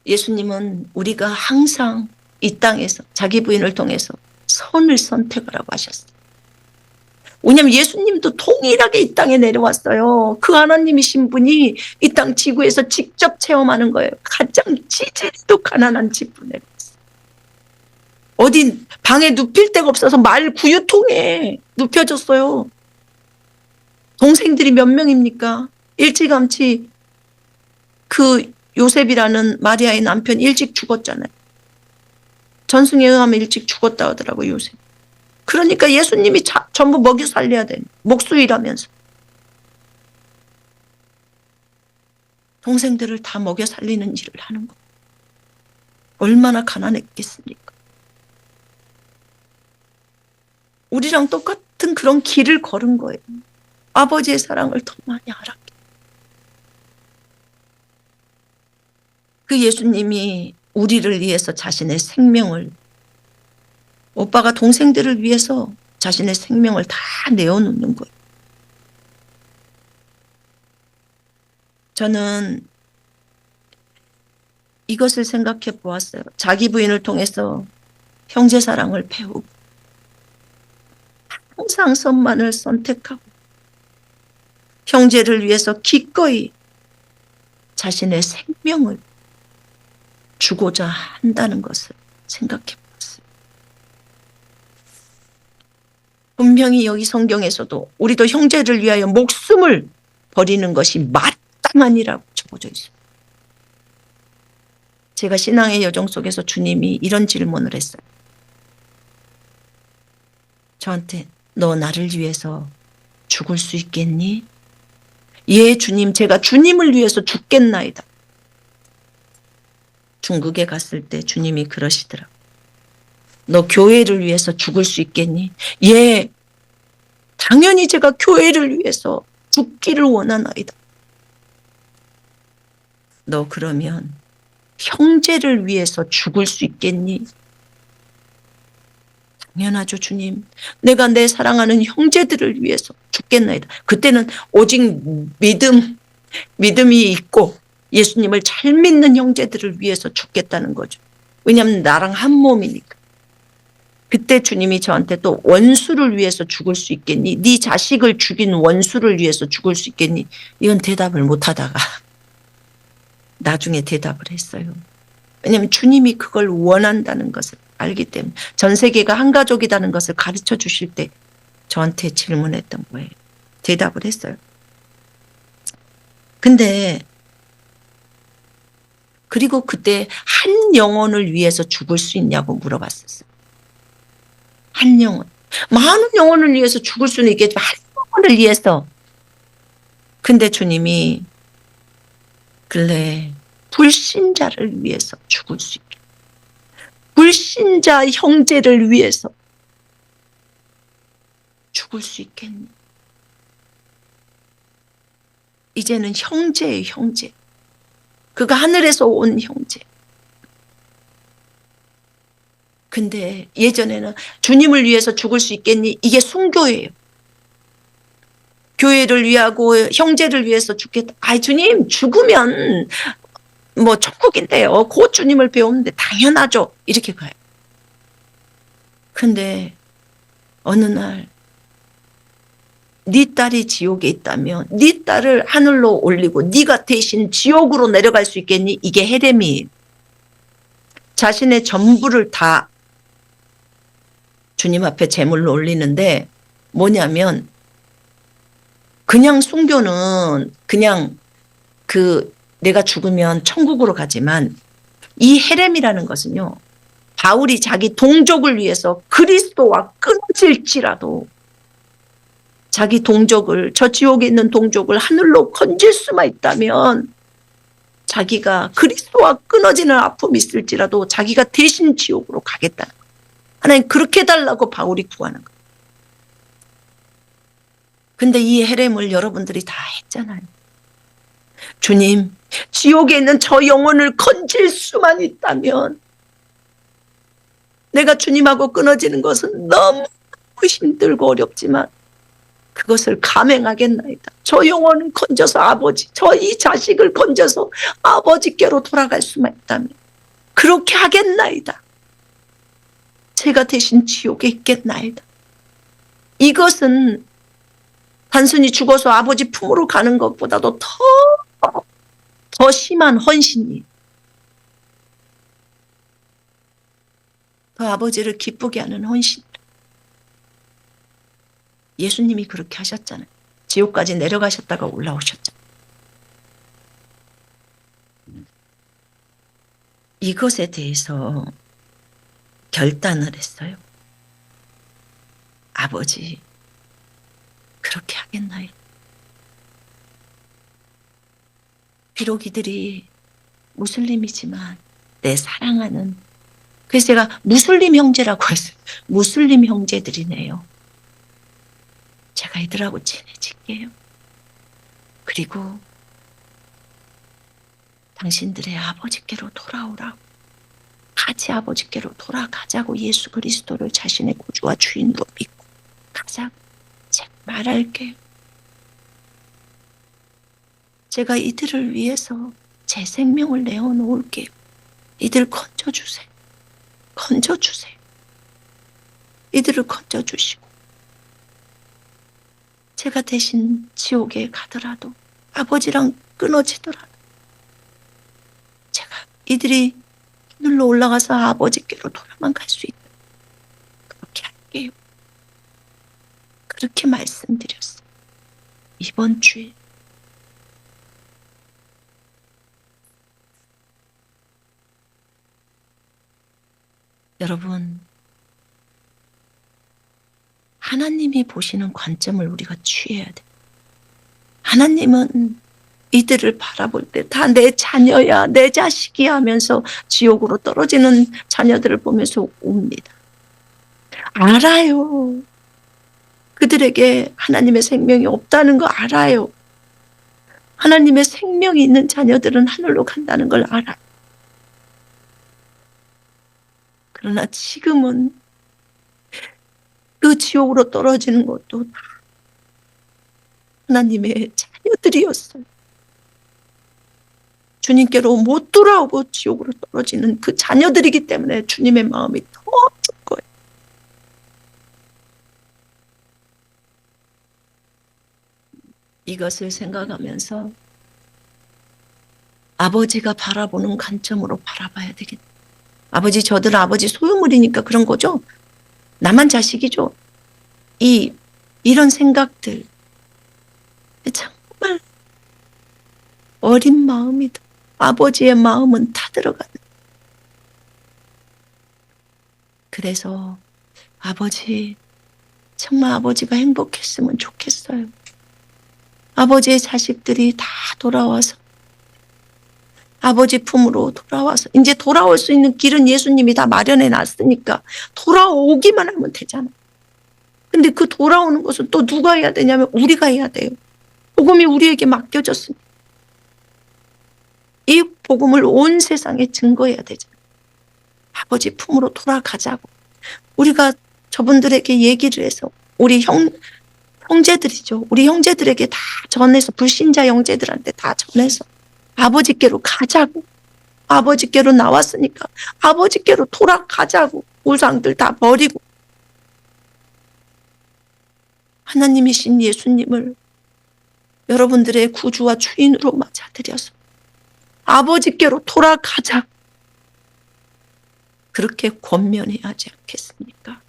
예수님은 우리가 항상 이 땅에서 자기 부인을 통해서 선을 선택하라고 하셨어요. 왜냐하면 예수님도 동일하게 이 땅에 내려왔어요. 그 하나님이신 분이 이 땅 지구에서 직접 체험하는 거예요. 가장 지질도 가난한 집으로 내려왔어요. 어디 방에 눕힐 데가 없어서 말 구유통에 눕혀졌어요. 동생들이 몇 명입니까? 일찌감치 그 요셉이라는 마리아의 남편 일찍 죽었잖아요. 전승에 의하면 일찍 죽었다 하더라고요, 요셉. 그러니까 예수님이 전부 먹여 살려야 되는 목수이라면서. 동생들을 다 먹여 살리는 일을 하는 거. 얼마나 가난했겠습니까? 우리랑 똑같은 그런 길을 걸은 거예요. 아버지의 사랑을 더 많이 알았기. 그 예수님이 우리를 위해서 자신의 생명을, 오빠가 동생들을 위해서 자신의 생명을 다 내어놓는 거예요. 저는 이것을 생각해 보았어요. 자기 부인을 통해서 형제 사랑을 배우고 항상 선만을 선택하고 형제를 위해서 기꺼이 자신의 생명을 주고자 한다는 것을 생각해 보았어요. 분명히 여기 성경에서도 우리도 형제를 위하여 목숨을 버리는 것이 마땅하니라고 적어져 있어요. 제가 신앙의 여정 속에서 주님이 이런 질문을 했어요. 저한테 너 나를 위해서 죽을 수 있겠니? 예, 주님, 제가 주님을 위해서 죽겠나이다. 중국에 갔을 때 주님이 그러시더라고요. 너 교회를 위해서 죽을 수 있겠니? 예, 당연히 제가 교회를 위해서 죽기를 원하나이다. 너 그러면 형제를 위해서 죽을 수 있겠니? 당연하죠, 주님. 내가 내 사랑하는 형제들을 위해서 죽겠나이다. 그때는 오직 믿음이 있고 예수님을 잘 믿는 형제들을 위해서 죽겠다는 거죠. 왜냐하면 나랑 한 몸이니까. 그때 주님이 저한테 또 원수를 위해서 죽을 수 있겠니? 네 자식을 죽인 원수를 위해서 죽을 수 있겠니? 이건 대답을 못하다가 나중에 대답을 했어요. 왜냐하면 주님이 그걸 원한다는 것을 알기 때문에 전 세계가 한 가족이라는 것을 가르쳐 주실 때 저한테 질문했던 거예요. 대답을 했어요. 근데 그리고 그때 한 영혼을 위해서 죽을 수 있냐고 물어봤었어요. 한 영혼. 많은 영혼을 위해서 죽을 수는 있겠지만 한 영혼을 위해서. 근데 주님이 근래 불신자를 위해서 죽을 수 있게. 불신자 형제를 위해서 죽을 수 있겠니? 이제는 형제예요, 형제. 그가 하늘에서 온 형제. 근데 예전에는 주님을 위해서 죽을 수 있겠니? 이게 순교예요. 교회를 위하고 형제를 위해서 죽겠다. 아이, 주님, 죽으면 뭐 천국인데요. 곧 주님을 배우는데 당연하죠. 이렇게 가요. 근데 어느 날 네 딸이 지옥에 있다면 네 딸을 하늘로 올리고 네가 대신 지옥으로 내려갈 수 있겠니? 이게 헤레미예요. 자신의 전부를 다 주님 앞에 제물로 올리는데 뭐냐면 그냥 순교는 그냥 내가 죽으면 천국으로 가지만 이 헤렘이라는 것은요. 바울이 자기 동족을 위해서 그리스도와 끊어질지라도 자기 동족을 저 지옥에 있는 동족을 하늘로 건질 수만 있다면 자기가 그리스도와 끊어지는 아픔이 있을지라도 자기가 대신 지옥으로 가겠다는 거예요. 하나님 그렇게 해달라고 바울이 구하는 거예요. 근데 이 헤렘을 여러분들이 다 했잖아요. 주님, 지옥에 있는 저 영혼을 건질 수만 있다면 내가 주님하고 끊어지는 것은 너무 힘들고 어렵지만 그것을 감행하겠나이다. 저 영혼을 건져서 아버지, 저 이 자식을 건져서 아버지께로 돌아갈 수만 있다면 그렇게 하겠나이다. 제가 대신 지옥에 있겠나이다. 이것은 단순히 죽어서 아버지 품으로 가는 것보다도 더 심한 헌신이 더 아버지를 기쁘게 하는 헌신. 예수님이 그렇게 하셨잖아요. 지옥까지 내려가셨다가 올라오셨잖아요. 이것에 대해서 결단을 했어요. 아버지, 그렇게 하겠나요? 비록 이들이 무슬림이지만 내 사랑하는, 그래서 제가 무슬림 형제라고 했어요. 무슬림 형제들이네요. 제가 이들하고 친해질게요. 그리고 당신들의 아버지께로 돌아오라고, 같이 아버지께로 돌아가자고, 예수 그리스도를 자신의 구주와 주인으로 믿고 가자고 제가 말할게요. 제가 이들을 위해서 제 생명을 내어놓을게요. 이들 건져주세요. 건져주세요. 이들을 건져주시고 제가 대신 지옥에 가더라도 아버지랑 끊어지더라도 제가 이들이 하늘로 올라가서 아버지께로 돌아만 갈 수 있다. 그렇게 할게요. 그렇게 말씀드렸어요. 이번 주에. 여러분, 하나님이 보시는 관점을 우리가 취해야 돼. 하나님은 이들을 바라볼 때 다 내 자녀야, 내 자식이야 하면서 지옥으로 떨어지는 자녀들을 보면서 웁니다. 알아요. 그들에게 하나님의 생명이 없다는 거 알아요. 하나님의 생명이 있는 자녀들은 하늘로 간다는 걸 알아요. 그러나 지금은 그 지옥으로 떨어지는 것도 다 하나님의 자녀들이었어요. 주님께로 못 돌아오고 지옥으로 떨어지는 그 자녀들이기 때문에 주님의 마음이 더 아픈 거예요. 이것을 생각하면서 아버지가 바라보는 관점으로 바라봐야 되겠다. 아버지, 저들은 아버지 소유물이니까 그런 거죠. 나만 자식이죠. 이런 생각들 정말 어린 마음이다. 아버지의 마음은 타들어가는. 그래서 아버지, 정말 아버지가 행복했으면 좋겠어요. 아버지의 자식들이 다 돌아와서 아버지 품으로 돌아와서, 이제 돌아올 수 있는 길은 예수님이 다 마련해 놨으니까 돌아오기만 하면 되잖아. 근데 그 돌아오는 것은 또 누가 해야 되냐면 우리가 해야 돼요. 복음이 우리에게 맡겨졌으니 이 복음을 온 세상에 증거해야 되잖아. 아버지 품으로 돌아가자고. 우리가 저분들에게 얘기를 해서 우리 형제들이죠. 우리 형제들에게 다 전해서, 불신자 형제들한테 다 전해서 아버지께로 가자고. 아버지께로 나왔으니까 아버지께로 돌아가자고. 우상들 다 버리고 하나님이신 예수님을 여러분들의 구주와 주인으로 맞아들여서 아버지께로 돌아가자. 그렇게 권면해야 하지 않겠습니까?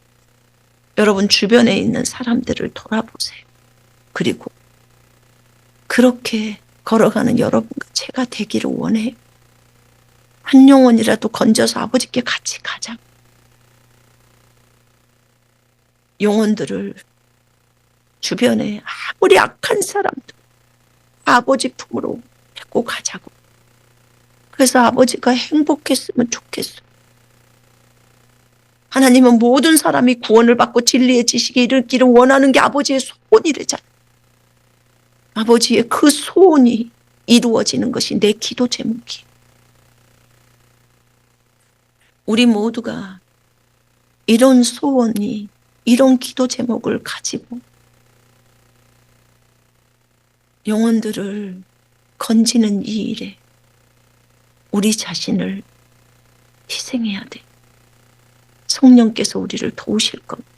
여러분 주변에 있는 사람들을 돌아보세요. 그리고 그렇게 걸어가는 여러분과 제가 되기를 원해요. 한 영혼이라도 건져서 아버지께 같이 가자. 영혼들을 주변에 아무리 악한 사람도 아버지 품으로 데리고 가자고. 그래서 아버지가 행복했으면 좋겠어요. 하나님은 모든 사람이 구원을 받고 진리의 지식에 이르기를 원하는 게 아버지의 소원이래잖아요. 아버지의 그 소원이 이루어지는 것이 내 기도 제목이에요. 우리 모두가 이런 소원이, 이런 기도 제목을 가지고 영혼들을 건지는 이 일에 우리 자신을 희생해야 돼. 성령께서 우리를 도우실 겁니다.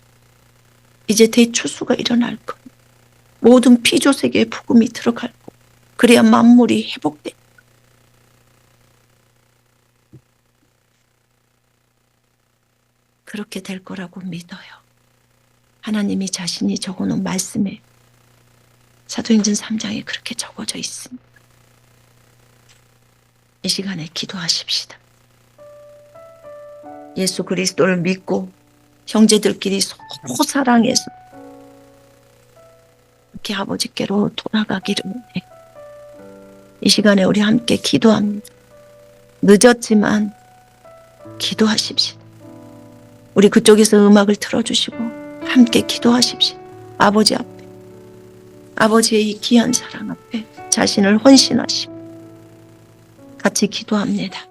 이제 대추수가 일어날 겁니다. 모든 피조세계의 복음이 들어갈 거고, 그래야 만물이 회복돼. 그렇게 될 거라고 믿어요. 하나님이 자신이 적어놓은 말씀에 사도행전 3장에 그렇게 적어져 있습니다. 이 시간에 기도하십시다. 예수 그리스도를 믿고 형제들끼리 서로 사랑해서 이렇게 아버지께로 돌아가기를 원해. 이 시간에 우리 함께 기도합니다. 늦었지만 기도하십시다. 우리 그쪽에서 음악을 틀어주시고 함께 기도하십시다. 아버지 앞에, 아버지의 이 귀한 사랑 앞에 자신을 헌신하시고 같이 기도합니다.